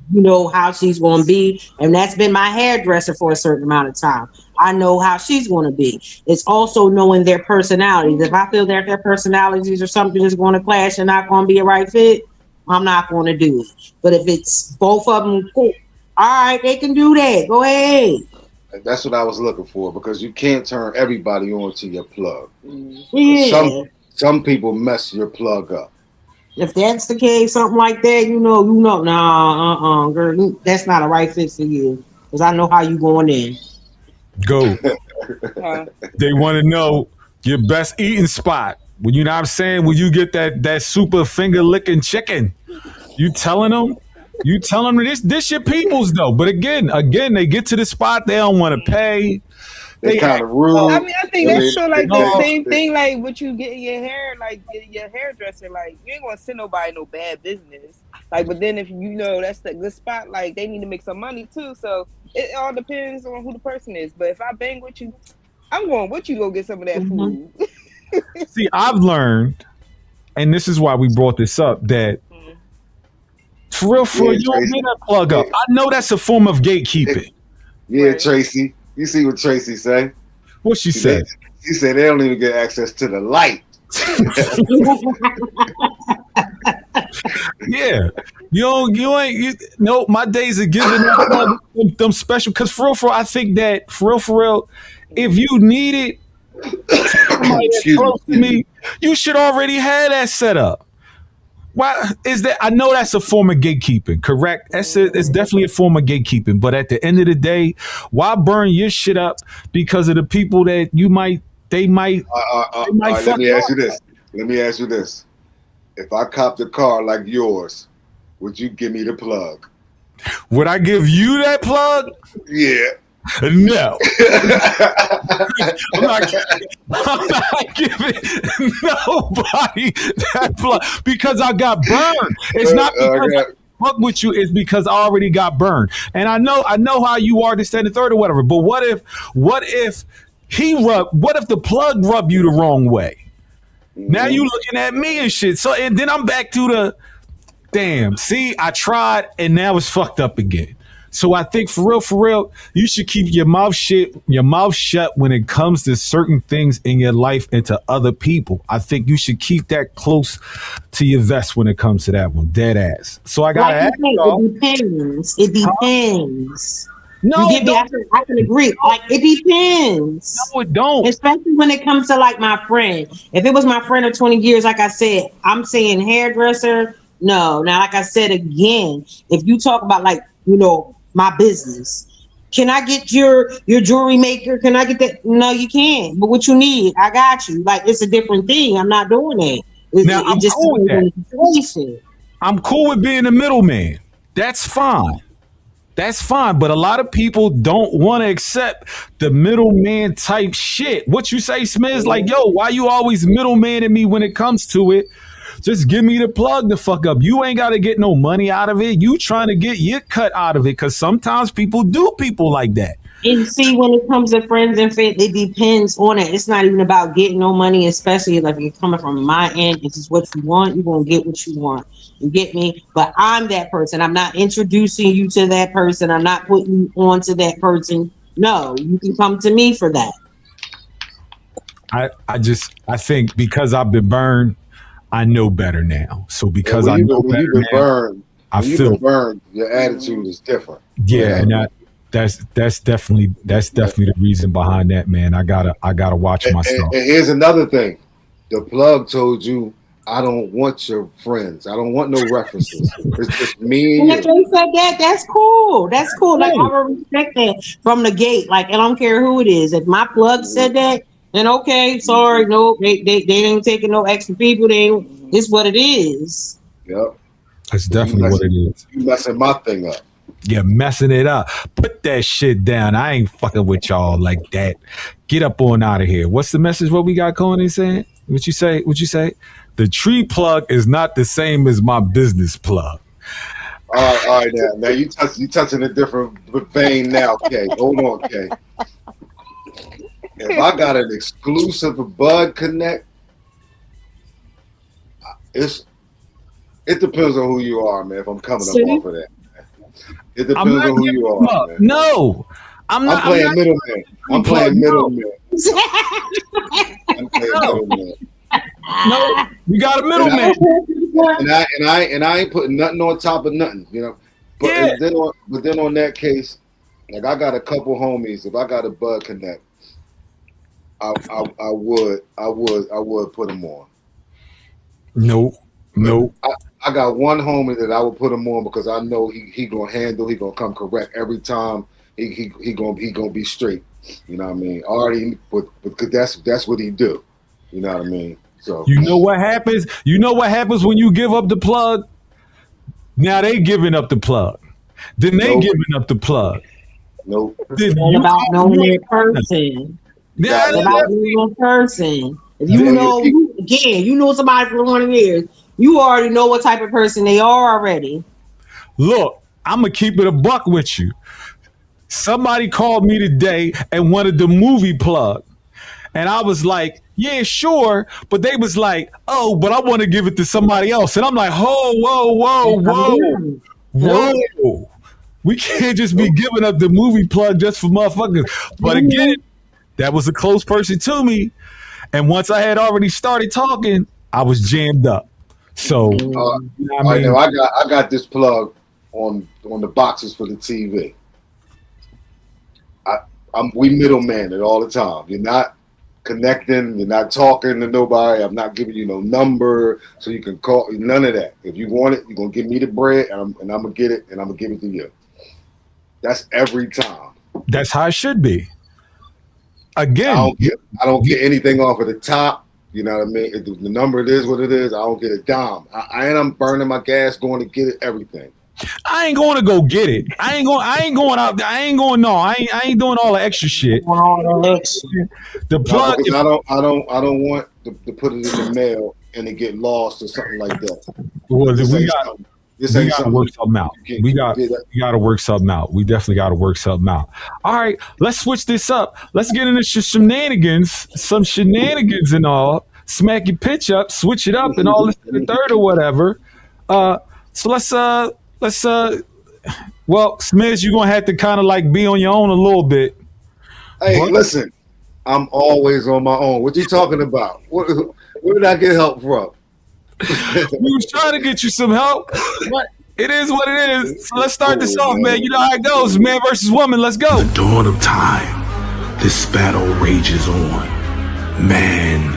how she's going to be. And that's been my hairdresser for a certain amount of time. I know how she's going to be. It's also knowing their personalities. If I feel that their personalities or something is going to clash and not going to be a right fit, I'm not going to do it. But if it's both of them, cool. All right, they can do that. Go ahead.
That's what I was looking for, because you can't turn everybody on to your plug.
Yeah.
Some people mess your plug up.
If that's the case, something like that, nah, girl, that's not a right fit for you. Because I know how you going in.
Go. They want to know your best eating spot. When you know what I'm saying, when you get that super finger licking chicken, you telling them this your people's though. But again, they get to the spot, they don't want to pay.
They kind of rude.
I mean, I think that's sure like the same thing. Like what you get in your hair, like your hairdresser. Like you ain't gonna send nobody no bad business. Like, but then if that's the good spot, like they need to make some money too. So it all depends on who the person is. But if I bang with you, I'm going with you. Go get some of that food.
See, I've learned, and this is why we brought this up, that for real, you don't get that plug up. I know that's a form of gatekeeping.
Yeah, Tracy. You see what Tracy say?
What she said?
She said they don't even get access to the light.
Yeah, my days of giving them special, because for real, I think that for real, if you need it, somebody that's close to me, you should already have that set up. Why is that? I know that's a form of gatekeeping, correct? It's definitely a form of gatekeeping. But at the end of the day, why burn your shit up because of the people that they might
let me ask you this. Let me ask you this. If I copped a car like yours, would you give me the plug?
Would I give you that plug?
Yeah.
No. I'm not giving nobody that plug because I got burned. It's not because I fuck with you, it's because I already got burned. And I know how you are, this, that, and the third or whatever. But what if what if the plug rubbed you the wrong way? Now you looking at me and shit. So and then I'm back to the damn. See, I tried and now it's fucked up again. So I think for real, you should keep your mouth shut when it comes to certain things in your life and to other people. I think you should keep that close to your vest when it comes to that one. Dead ass. So I gotta ask y'all.
It depends. It depends.
No,
you get me? I can agree. Like it depends.
No, it don't.
Especially when it comes to like my friend. If it was my friend of 20 years, like I said, I'm saying hairdresser. No. Now, like I said again, if you talk about like, my business, can I get your jewelry maker? Can I get that? No, you can't. But what you need, I got you. Like it's a different thing. I'm not doing that.
I'm cool with that. I'm cool with being a middleman. That's fine. That's fine. But a lot of people don't want to accept the middleman type shit. What you say, Smith? Like, yo, why you always middlemaning me when it comes to it? Just give me the plug the fuck up. You ain't got to get no money out of it. You trying to get your cut out of it because sometimes people do people like that.
And see, when it comes to friends and family, it depends on it. It's not even about getting no money, especially like you're coming from my end. This is what you want. You're going to get what you want. You get me? But I'm that person. I'm not introducing you to that person. I'm not putting you on to that person. No, you can come to me for that.
I think because I've been burned, I know better now. So because I know better now, I feel
burned. Your attitude is different.
Yeah, and that's definitely the reason behind that, man. I gotta watch myself.
And here's another thing: the plug told you, "I don't want your friends. I don't want no references. It's just me and you."
If they said that, that's cool. That's cool. Like I will respect that from the gate. Like I don't care who it is. If my plug said that. Then okay, sorry, no, they ain't taking no extra people. It's what it is.
Yep,
that's definitely what it is.
You messing my thing up.
You're messing it up. Put that shit down. I ain't fucking with y'all like that. Get up on out of here. What's the message? What we got going? Saying? What you say? The tree plug is not the same as my business plug.
All right. Now you touching a different vein now. Okay, hold on. Okay. If I got an exclusive Bud Connect, it depends on who you are, man. If I'm coming up off of that, it depends on who you are, man.
No, I'm
playing middleman. I'm playing middleman.
No, you got a middleman.
And I ain't putting nothing on top of nothing, But then on that case, like I got a couple homies. If I got a Bud Connect, I would put him on.
Nope.
I got one homie that I would put him on because I know he gonna handle. He gonna come correct every time. He gonna be straight. You know what I mean? Already, but that's what he do. You know what I mean? So
you know what happens? You know what happens when you give up the plug? Now they giving up the plug. Then they giving up the plug.
Nope.
It's all about knowing that person.
Yeah,
it's about knowing that person. If you know somebody for 20 years, you already know what type of person they are already.
Look, I'm gonna keep it a buck with you. Somebody called me today and wanted the movie plug. And I was like, yeah, sure. But they was like, oh, but I want to give it to somebody else. And I'm like, whoa. We can't just be giving up the movie plug just for motherfuckers. But again, that was a close person to me. And once I had already started talking, I was jammed up. So
I got this plug on the boxes for the TV. We middleman it all the time. You're not connecting, you're not talking to nobody. I'm not giving you no number so you can call. None of that. If you want it, you're gonna give me the bread, and I'm gonna get it, and I'm gonna give it to you. That's every time.
That's how it should be. Again,
I don't get anything off of the top. You know what I mean? If the number it is what it is. I don't get a dime. I'm burning my gas, going to get it. Everything.
I ain't going to go get it. I ain't going out. I ain't going. No, I ain't doing all the extra shit. The plug.
I don't want to put it in the mail and it get lost or something like that.
Well, we got to work something out. We got to work something out. We definitely got to work something out. All right, let's switch this up. Let's get into some shenanigans and all. Smack your pitch up, switch it up, and all this to the third or whatever. So let's well, Smiz, you're gonna have to kind of like be on your own a little bit.
Hey, listen, I'm always on my own. What you talking about? Where did I get help from?
We was trying to get you some help, but it is what it is. So let's start this off, man. You know how it goes, man versus woman. Let's go.
The dawn of time, this battle rages on. Man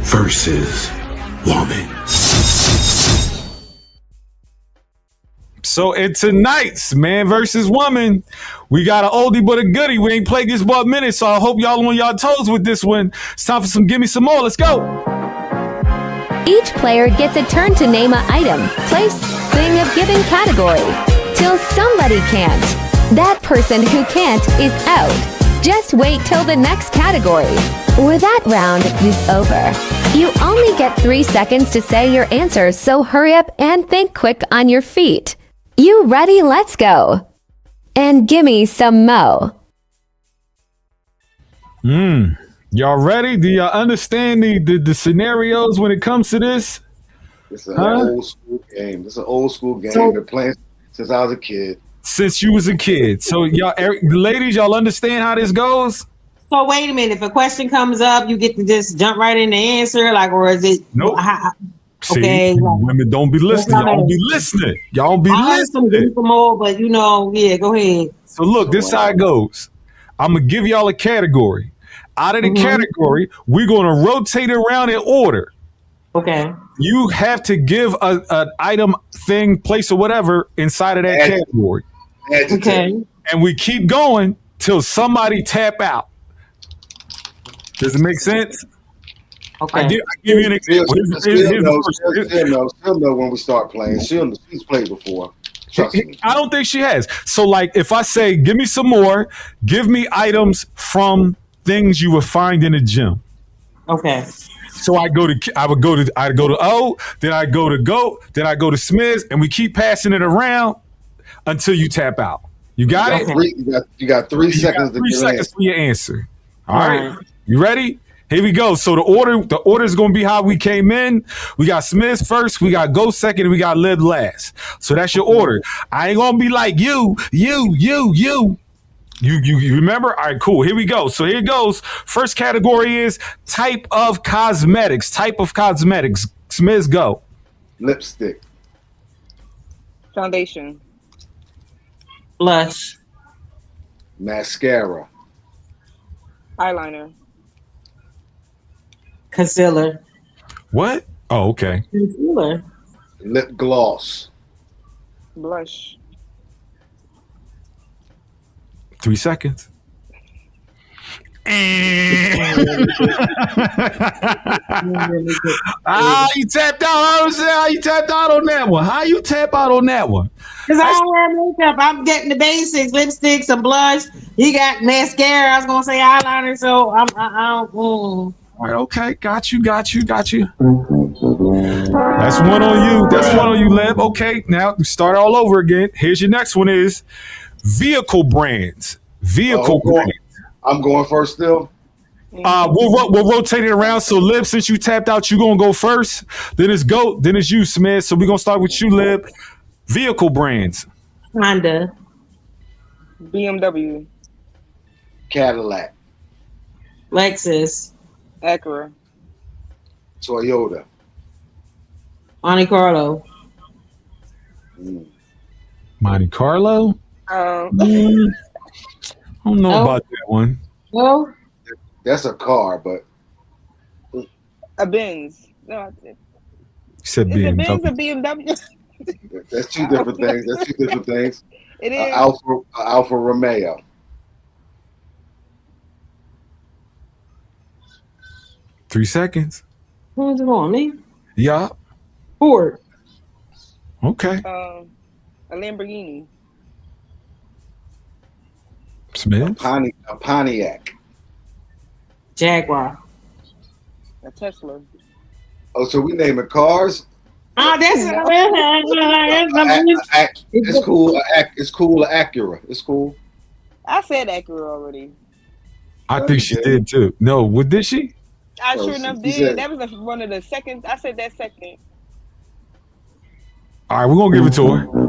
versus woman.
So in tonight's man versus woman, we got an oldie but a goodie. We ain't played this but a minute, so I hope y'all on y'all toes with this one. It's time for some Give Me Some More. Let's go.
Each player gets a turn to name an item, place, thing of given category, till somebody can't. That person who can't is out. Just wait till the next category, or that round is over. You only get 3 seconds to say your answer, so hurry up and think quick on your feet. You ready? Let's go. And gimme some mo.
Y'all ready? Do y'all understand the scenarios when it comes to this?
It's an old school game. It's an old school game. Been playing since I was a kid.
Since you was a kid. So y'all, ladies, y'all understand how this goes?
So wait a minute. If a question comes up, you get to just jump right in the answer, like, or is it?
Nope.
Okay.
See, women don't be listening. Y'all don't be listening. Y'all don't be listening.
Some more, but yeah, go ahead.
So look, this is how it goes. I'm gonna give y'all a category. Out of the category, we're gonna rotate it around in order.
Okay.
You have to give an item, thing, place, or whatever inside of that category.
Okay.
And we keep going till somebody tap out. Does it make sense?
Okay.
I give you an example.
She'll know when we start playing. She's played before. Trust me.
I don't think she has. So, like, if I say, give me some more, give me items from things you would find in a gym.
Okay.
So I go to O, then I go to Goat, then I go to Smiz, and we keep passing it around until you tap out. You got it?
You got 3 seconds to give
for your answer. All right. You ready? Here we go. So the order is going to be how we came in. We got Smith first, we got Go second, and we got Lib last. So that's your order. I ain't going to be like you. You remember? All right, cool. Here we go. So here it goes. First category is type of cosmetics. Smith, go.
Lipstick.
Foundation.
Blush.
Mascara.
Eyeliner.
Concealer.
What? Oh, okay.
Concealer.
Lip gloss.
Blush.
3 seconds.
You
tapped out. I don't say how you tapped out on that one. How you tap out on that one?
Because I don't wear makeup. I'm getting the basics: lipstick, some blush. You got mascara. I was gonna say eyeliner, so I don't.
All right, okay, got you. That's one on you. Leb. Okay, now start all over again. Here's your next one: is vehicle brands. Brands.
I'm going first still.
We'll rotate it around. So Lib, since you tapped out, you're gonna go first. Then it's Goat. Then it's you, Smith. So we're gonna start with you, Lib. Vehicle brands.
Honda.
BMW.
Cadillac.
Lexus.
Acura.
Toyota.
Monte Carlo.
Monte Carlo? I don't know about that one.
No.
That's a car, but
a Benz. No,
you said
BMW.
BMW.
Benz or BMW?
That's two different things.
It is.
Alfa Romeo.
Three seconds.
Who's it on? Me?
Yeah.
Ford.
Okay.
A Lamborghini.
Smith?
A Pontiac.
Jaguar.
A Tesla.
Oh, so we naming cars?
Oh, that's
It's cool. It's cool. Acura. It's cool.
I said Acura already.
I think she did too. No, what did she?
I sure enough did. That was one of the seconds. I said that second.
All right, we're gonna give it to her. We're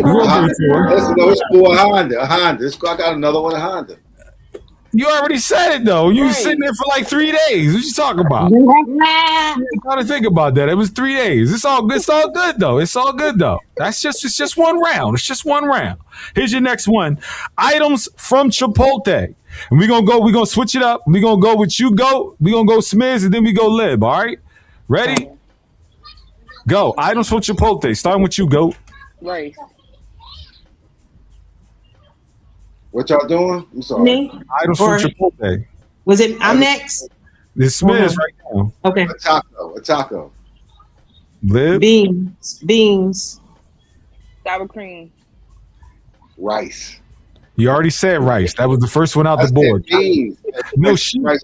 gonna give it to her.
It's cool. A Honda. I got another one. A Honda.
You already said it though. You was sitting there for like 3 days. What you talking about? You gotta think about that. It was 3 days. It's all good. It's all good though. It's all good though. It's just one round. It's just one round. Here's your next one. Items from Chipotle. And we're gonna switch it up. We're gonna go with you go. We're gonna go Smiz and then we go Lib. All right? Ready? Go. Items from Chipotle. Starting with you, go.
Right.
What y'all doing? I'm sorry.
Me?
Items from Chipotle.
Was it? I'm next.
It's Smiz right now.
Okay.
A taco.
Lib.
Beans.
Sour cream.
Rice.
You already said rice. That was the first one out the board.
Beans.
No shit.
Rice.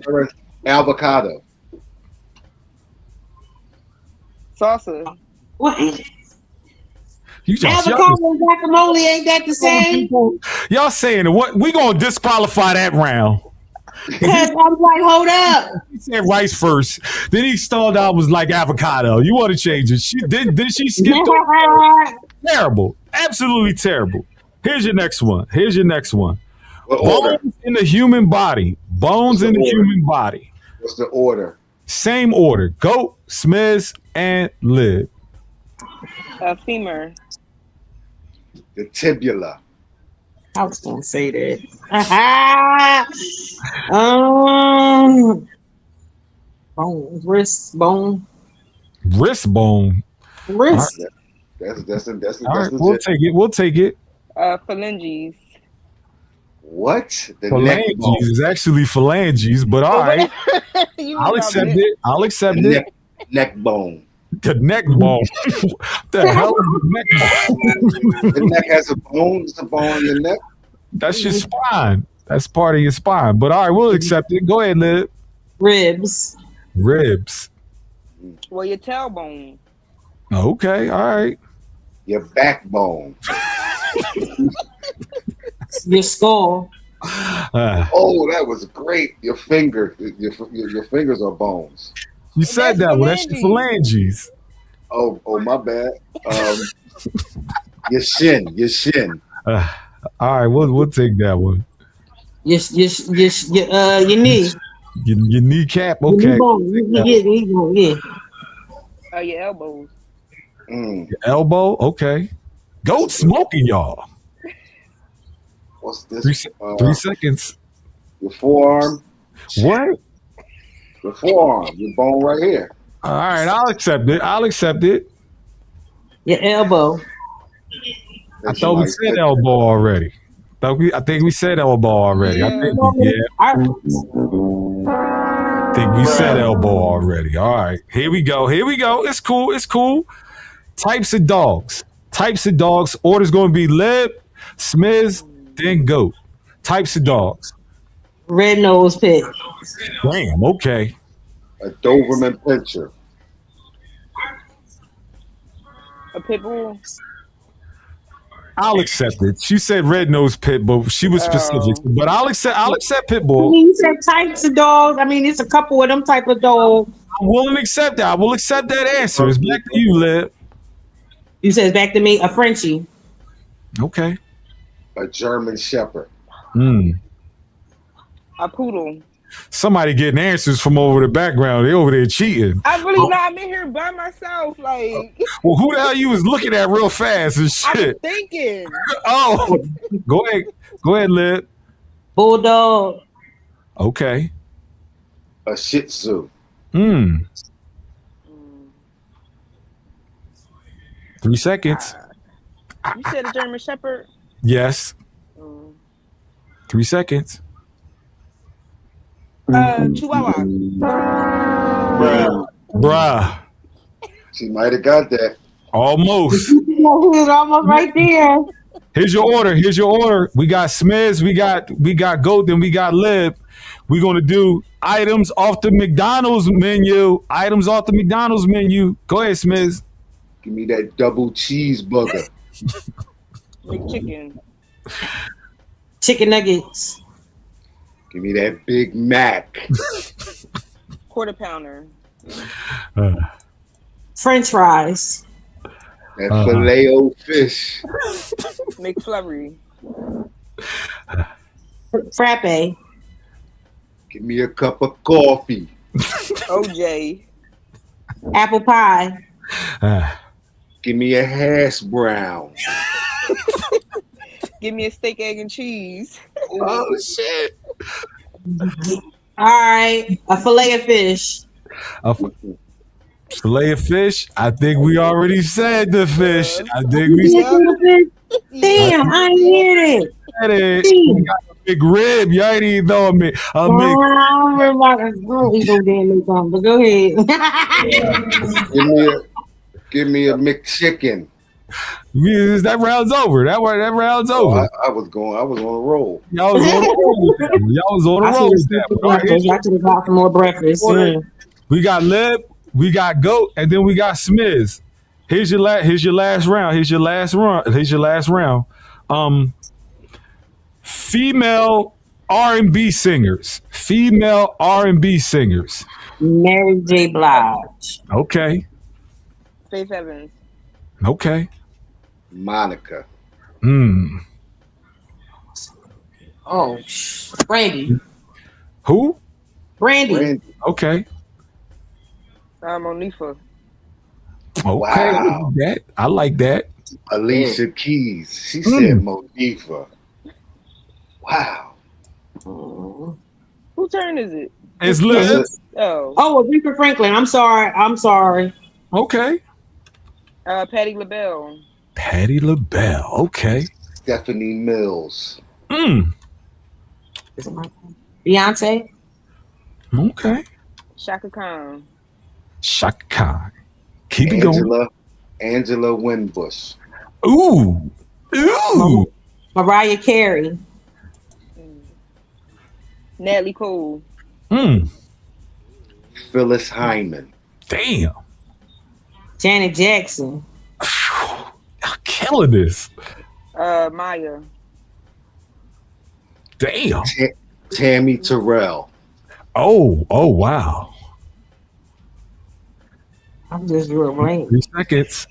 Avocado.
Salsa.
What?
Avocado
and guacamole, ain't that the same?
Y'all saying what? We gonna disqualify that round.
Because I'm like, hold up.
He said rice first. Then he stalled out was like avocado. You want to change it? Did she skip? Terrible. Absolutely terrible. Here's your next one. Bones in the human body. Bones in the human body.
What's the order?
Same order. Goat, Smiz, and Lib.
Femur.
The tibula.
I was gonna say that. Wrist bone.
Wrist bone.
Wrist.
That's
all right, we'll take it.
Phalanges.
What? The
phalanges is actually phalanges, but all right. I'll accept it.
Neck bone.
The neck bone. The hell is the neck bone?
The neck has a bone. It's a bone in your neck.
That's your spine. That's part of your spine. But all right, we'll accept it. Go ahead, Lib.
Ribs.
Well, your tailbone.
Okay, all right.
Your backbone.
Your skull.
Oh, that was great. Your finger. Your fingers are bones.
You said that one. That's your phalanges.
Oh, my bad. Your shin.
All right, we'll take that one.
Your knee.
Your kneecap. Okay.
Yeah.
Your elbows.
Your elbow. Okay. Goat smoking, y'all.
What's this?
3 seconds.
Your forearm.
What?
Your forearm. Your bone right here.
All right, I'll accept it.
Your elbow.
I thought we said elbow already. I think we said elbow already. I think we said elbow already. All right, here we go. It's cool. Types of dogs. Order's going to be Lib, Smiz, then Goat. Types of dogs.
Red nose pit.
Damn. Okay.
A Doberman Pinscher.
A pit bull.
I'll accept it. She said red nose pit, but she was specific. But I'll accept pit bull.
You said types of dogs. I mean, it's a couple of them type of dogs.
I'm willing to accept that. I will accept that answer. It's back to you, Lib.
You said it's back to me. A Frenchie.
Okay.
A German Shepherd.
A poodle.
Somebody getting answers from over the background. They over there cheating.
I'm really not. I'm in here by myself. Like,
well, who the hell you was looking at real fast and shit?
I'm thinking.
Oh, go ahead, Lib.
Bulldog.
Okay.
A Shih Tzu.
3 seconds.
You said a German Shepherd?
Yes. 3 seconds.
Chihuahua.
Bruh.
She might have got that.
Almost.
No, he was almost right there.
Here's your order. Here's your order. We got Smiz, we got Goat, then we got Lib. We're gonna do items off the McDonald's menu. Items off the McDonald's menu. Go ahead, Smiz.
Give me that double cheeseburger.
McChicken.
Chicken nuggets.
Give me that Big Mac.
Quarter pounder.
French fries.
That Filet-O-Fish.
McFlurry.
Frappe.
Give me a cup of coffee.
OJ.
Apple pie.
Give me a hash brown.
Give me a steak, egg, and cheese.
Oh shit!
All right, a fillet of fish.
A fillet of fish. I think we already said the fish. I think we said
Damn, I ain't hear it.
We got a big rib. You ain't even know me.
I don't remember. Eat no damn McDonald's, but go ahead.
Give me a McChicken.
That round's over. That round's over.
I was on a roll.
Y'all was on a roll. Y'all was on a roll with that.
Y'all should have got some more breakfast.
We got Lib, we got Goat, and then we got Smiz. Here's your last round. Here's your last round. Female R&B singers. Female R&B singers.
Mary J. Blige.
Okay.
Faith Evans.
Okay.
Monica.
Oh, Brandy.
Who?
Brandy.
Okay.
Monifa.
Okay.
Wow.
I like that.
Alicia Keys. She said Monifa. Wow.
Whose turn is it?
It's Liz.
Oh,
Aretha Franklin. I'm sorry.
Okay.
Patti LaBelle.
Patti LaBelle. Okay.
Stephanie Mills.
Beyonce.
Okay.
Shaka Khan.
Shaka Khan. Keep it going.
Angela Winbush.
Ooh.
Mariah Carey.
Natalie Cole.
Phyllis Hyman.
Damn.
Janet Jackson.
Y'all killing this.
Maya.
Damn.
Tammy Terrell.
Oh, wow.
I just drew a blank.
3 seconds.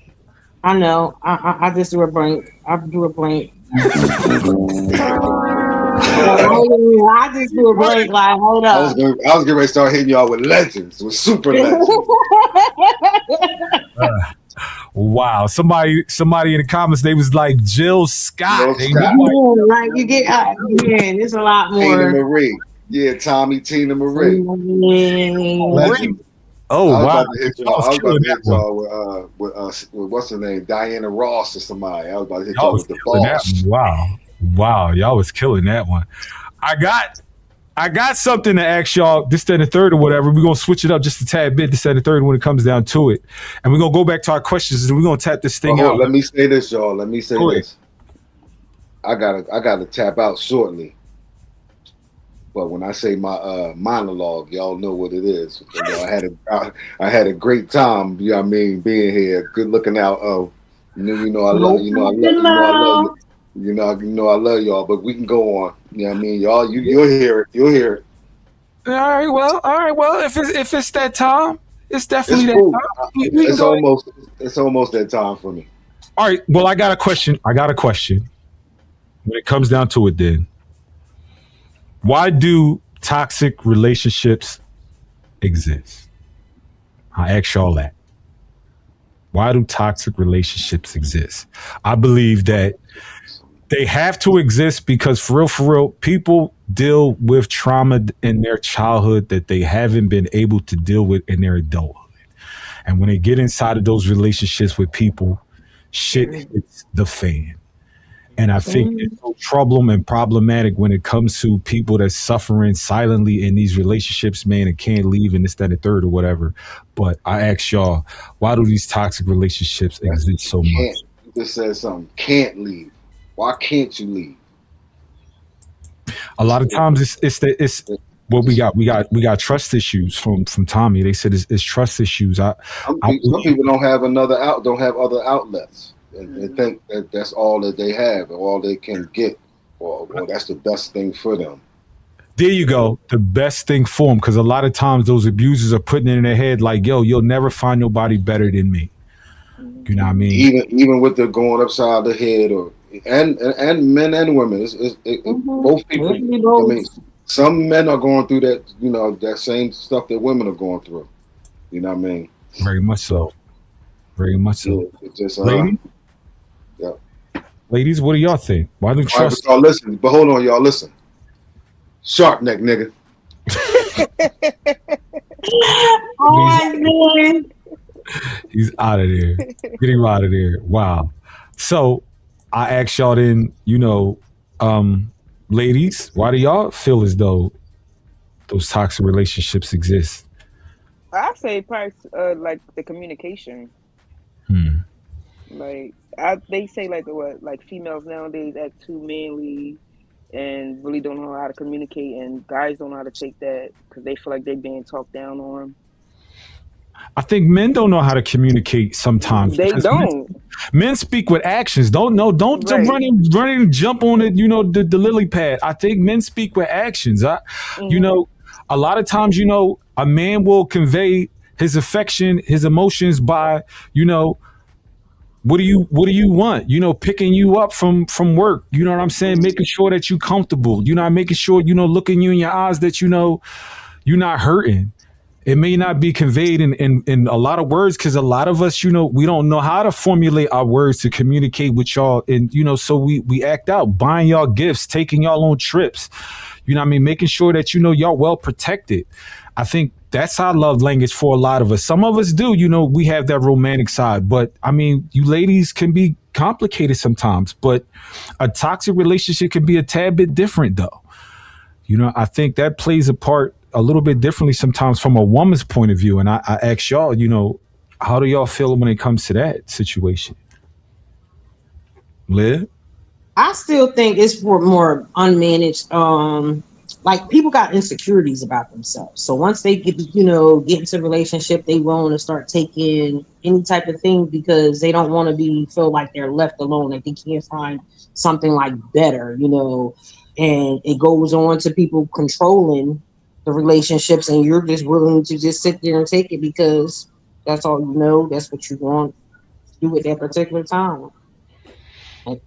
I know. I just drew a blank. I drew a blank. I just drew a blank. Like, hold up.
I was getting ready to start hitting y'all with legends, with super legends.
Wow. Somebody in the comments, they was like Jill Scott.
Like you get it's a lot more.
Tina Marie. Yeah, Tina Marie. Legend.
Oh, wow.
I was about to hit y'all with what's her name? Diana Ross or somebody. I was about to hit y'all with the boss.
Wow. Y'all was killing that one. I got something to ask y'all, this, that, and the third or whatever. We're going to switch it up just a tad bit, this, that, and the third when it comes down to it. And we're going to go back to our questions and we're going to tap this thing out.
Let me say this, y'all. I gotta tap out shortly. But when I say my monologue, y'all know what it is. You know, I had a great time, you know what I mean, being here. Good looking out. I love y'all, but we can go on. You know what I mean? Y'all, you'll hear it. You'll hear it.
All right, well, if it's that time, it's definitely
It's cool.
that time.
It's almost that time for me.
All right, well, I got a question. When it comes down to it then, why do toxic relationships exist? I ask y'all that. Why do toxic relationships exist? I believe that they have to exist because for real, people deal with trauma in their childhood that they haven't been able to deal with in their adulthood. And when they get inside of those relationships with people, shit hits the fan. And I think it's so problematic when it comes to people that's suffering silently in these relationships, man, and can't leave and this, that, and the third or whatever. But I ask y'all, why do these toxic relationships exist so much?
just said something. Can't leave. Why can't you leave?
A lot of times it's what we got trust issues from Tommy. They said it's trust issues.
Some people don't have other outlets and think that that's all that they have or all they can get or that's the best thing for them.
There you go. The best thing for them, because a lot of times those abusers are putting it in their head like, yo, you'll never find nobody better than me. You know what I mean?
Even with the going upside the head, and men and women, both people. I mean, some men are going through that, that same stuff that women are going through. You know what I mean?
Very much so. Very much so.
Yeah, it's just,
Ladies?
Yeah.
Ladies, what do y'all think? Why don't you
All right,
trust?
but y'all listen. But hold on, y'all listen. Sharp neck, nigga.
Oh man.
He's out of there. Get him out of there. Wow. So I asked y'all then, ladies, why do y'all feel as though those toxic relationships exist?
I say probably like the communication. Like they say like females nowadays act too manly and really don't know how to communicate, and guys don't know how to take that because they feel like they're being talked down on.
I think men don't know how to communicate sometimes.
They don't.
Men speak with actions. Don't
Right.
run and jump on it. The lily pad. I think men speak with actions. A lot of times, a man will convey his affection, his emotions by, what do you want? Picking you up from work. You know what I'm saying? Making sure that you're comfortable. Making sure, looking you in your eyes that you're not hurting. It may not be conveyed in a lot of words because a lot of us, we don't know how to formulate our words to communicate with y'all. And, so we act out, buying y'all gifts, taking y'all on trips, making sure that, y'all well protected. I think that's our love language for a lot of us. Some of us do, we have that romantic side. But, you ladies can be complicated sometimes. But a toxic relationship can be a tad bit different, though. I think that plays a part a little bit differently sometimes from a woman's point of view. And I ask y'all, how do y'all feel when it comes to that situation? Liv?
I still think it's for more unmanaged. Like people got insecurities about themselves. So once they get into a relationship, they willing to start taking any type of thing because they don't want to feel like they're left alone, like they can't find something like better, and it goes on to people controlling the relationships, and you're just willing to just sit there and take it because that's all that's what you want to do at that particular time. And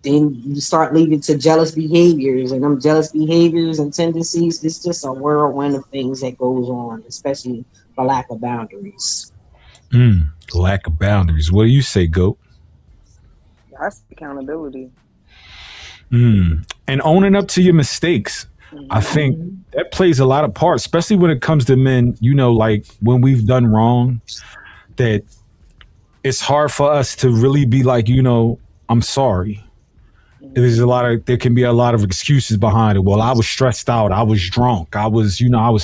then you start leading to jealous behaviors, and them jealous behaviors and tendencies, it's just a whirlwind of things that goes on, especially for lack of boundaries.
Lack of boundaries. What do you say, Goat?
That's accountability.
And owning up to your mistakes. I think that plays a lot of part, especially when it comes to men, like when we've done wrong, that it's hard for us to really be like, I'm sorry. There can be a lot of excuses behind it. Well, I was stressed out. I was drunk. I was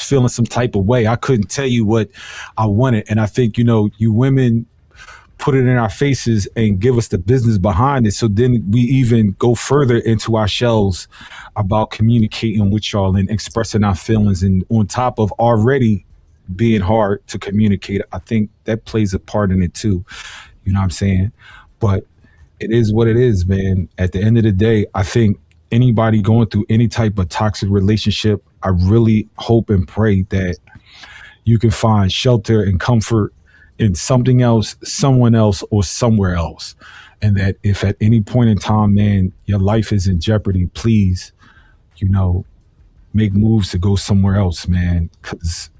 feeling some type of way. I couldn't tell you what I wanted. And I think, you women put it in our faces and give us the business behind it. So then we even go further into our shells about communicating with y'all and expressing our feelings. And on top of already being hard to communicate, I think that plays a part in it too. You know what I'm saying? But it is what it is, man. At the end of the day, I think anybody going through any type of toxic relationship, I really hope and pray that you can find shelter and comfort in something else, someone else, or somewhere else. And that if at any point in time, man, your life is in jeopardy, please, make moves to go somewhere else, man, because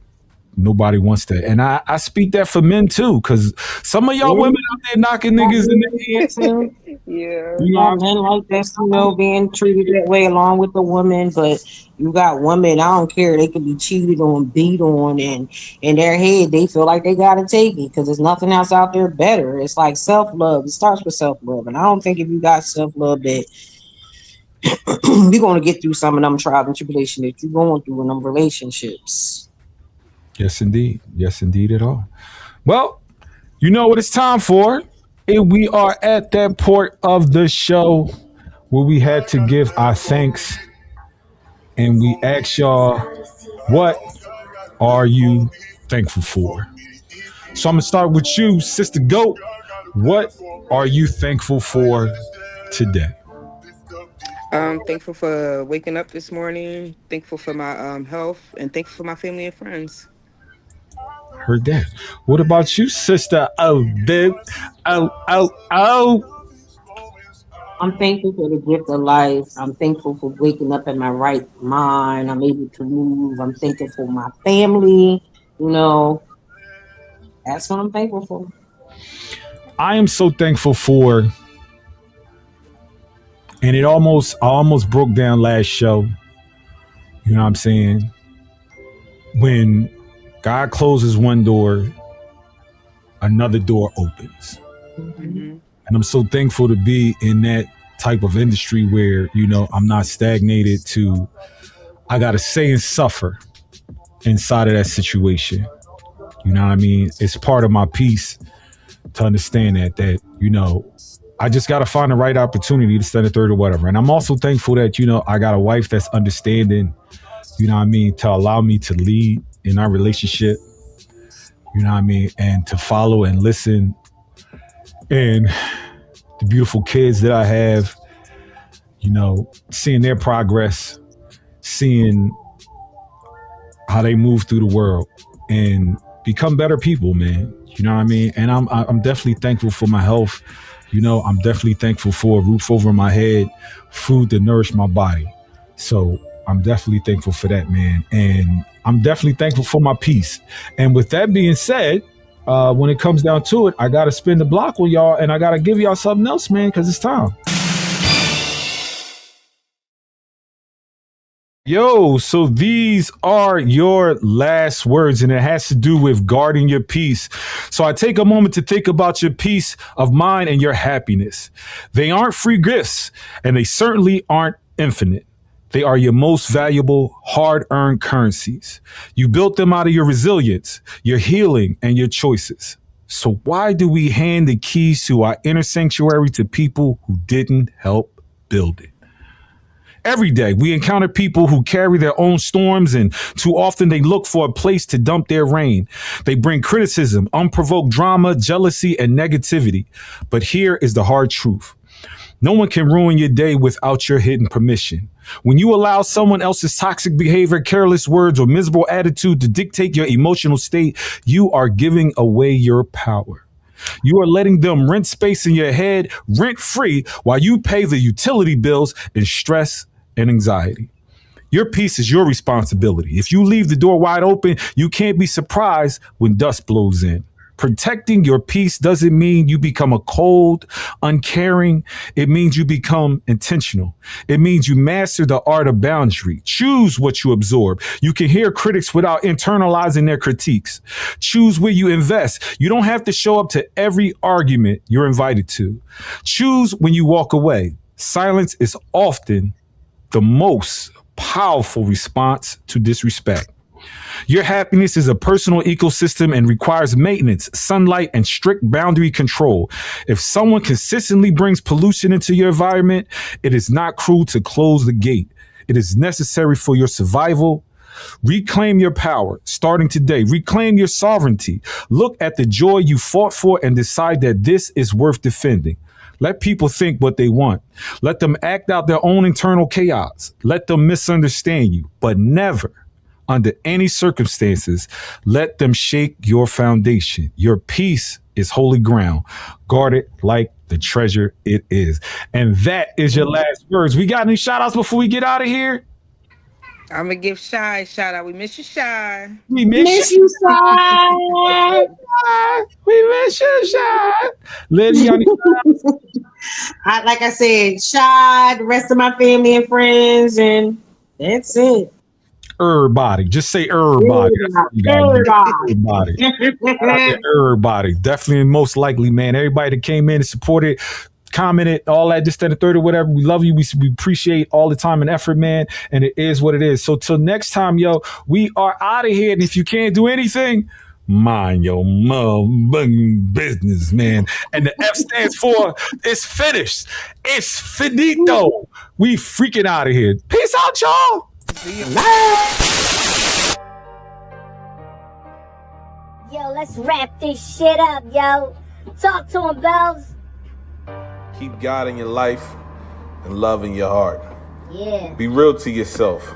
nobody wants that. And I speak that for men too, because some of y'all women out there knocking niggas in the head too.
Yeah.
You got men like that, being treated that way along with the woman, but you got women, I don't care, they can be cheated on, beat on, and in their head they feel like they gotta take it because there's nothing else out there better. It's like self-love. It starts with self-love. And I don't think if you got self-love that you're gonna get through some of them trials and tribulations that you're going through in them relationships.
Yes, indeed. Yes, indeed at all. Well, you know what it's time for. And we are at that part of the show where we had to give our thanks and we ask y'all, what are you thankful for? So I'm gonna start with you, Sister Goat. What are you thankful for today?
Thankful for waking up this morning. Thankful for my health, and thankful for my family and friends.
Heard that. What about you, Sister? Oh, babe. Oh, oh, oh.
I'm thankful for the gift of life. I'm thankful for waking up in my right mind. I'm able to move. I'm thankful for my family. You know, that's what I'm thankful for.
I am so thankful for, and I almost broke down last show. You know what I'm saying? When God closes one door, another door opens.
Mm-hmm.
And I'm so thankful to be in that type of industry where, I'm not stagnated to, I got to say and suffer inside of that situation. You know what I mean? It's part of my peace to understand that, I just got to find the right opportunity to stand a third or whatever. And I'm also thankful that, I got a wife that's understanding, to allow me to lead in our relationship, and to follow and listen. And the beautiful kids that I have, seeing their progress, seeing how they move through the world and become better people, man. You know what I mean? And I'm definitely thankful for my health. I'm definitely thankful for a roof over my head, food to nourish my body. So I'm definitely thankful for that, man. And I'm definitely thankful for my peace. And with that being said, when it comes down to it, I got to spin the block with y'all and I got to give y'all something else, man, because it's time. Yo, so these are your last words, and it has to do with guarding your peace. So I take a moment to think about your peace of mind and your happiness. They aren't free gifts, and they certainly aren't infinite. They are your most valuable, hard-earned currencies. You built them out of your resilience, your healing, and your choices. So why do we hand the keys to our inner sanctuary to people who didn't help build it? Every day, we encounter people who carry their own storms, and too often they look for a place to dump their rain. They bring criticism, unprovoked drama, jealousy, and negativity. But here is the hard truth. No one can ruin your day without your hidden permission. When you allow someone else's toxic behavior, careless words, or miserable attitude to dictate your emotional state, you are giving away your power. You are letting them rent space in your head rent free while you pay the utility bills and stress and anxiety. Your peace is your responsibility. If you leave the door wide open, you can't be surprised when dust blows in. Protecting your peace doesn't mean you become a cold, uncaring. It means you become intentional. It means you master the art of boundary. Choose what you absorb. You can hear critics without internalizing their critiques. Choose where you invest. You don't have to show up to every argument you're invited to. Choose when you walk away. Silence is often the most powerful response to disrespect. Your happiness is a personal ecosystem and requires maintenance, sunlight, and strict boundary control. If someone consistently brings pollution into your environment, it is not cruel to close the gate. It is necessary for your survival. Reclaim your power starting today. Reclaim your sovereignty. Look at the joy you fought for and decide that this is worth defending. Let people think what they want. Let them act out their own internal chaos. Let them misunderstand you, but never, under any circumstances, let them shake your foundation. Your peace is holy ground. Guard it like the treasure it is. And that is your last words. We got any shout outs before we get out of here?
I'm gonna give Shy a shout out. We miss you, Shy.
We miss you, Shy. We miss you, Shy. Lady,
like I said, Shy, the rest of my family and friends, and that's it.
Everybody, just say everybody. Everybody. Everybody. Definitely and most likely, man. Everybody that came in and supported, commented, all that, just that and third or whatever. We love you. We appreciate all the time and effort, man. And it is what it is. So till next time, yo, we are out of here. And if you can't do anything, Mind your motherfucking business, man. And the F stands for it's finished. It's finito. We freaking out of here. Peace out, y'all.
Yo, let's wrap this shit up, yo. Talk to him, Bells.
Keep God in your life and love in your heart.
Yeah.
Be real to yourself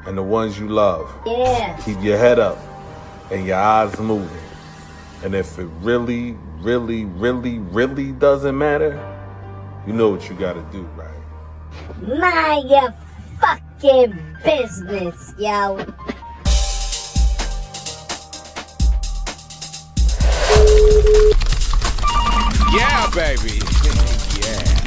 and the ones you love.
Yeah.
Keep your head up and your eyes moving. And if it really, really, really, really doesn't matter, you know what you gotta do, right?
Mind your fucking business, yo.
Yeah, baby. Yeah.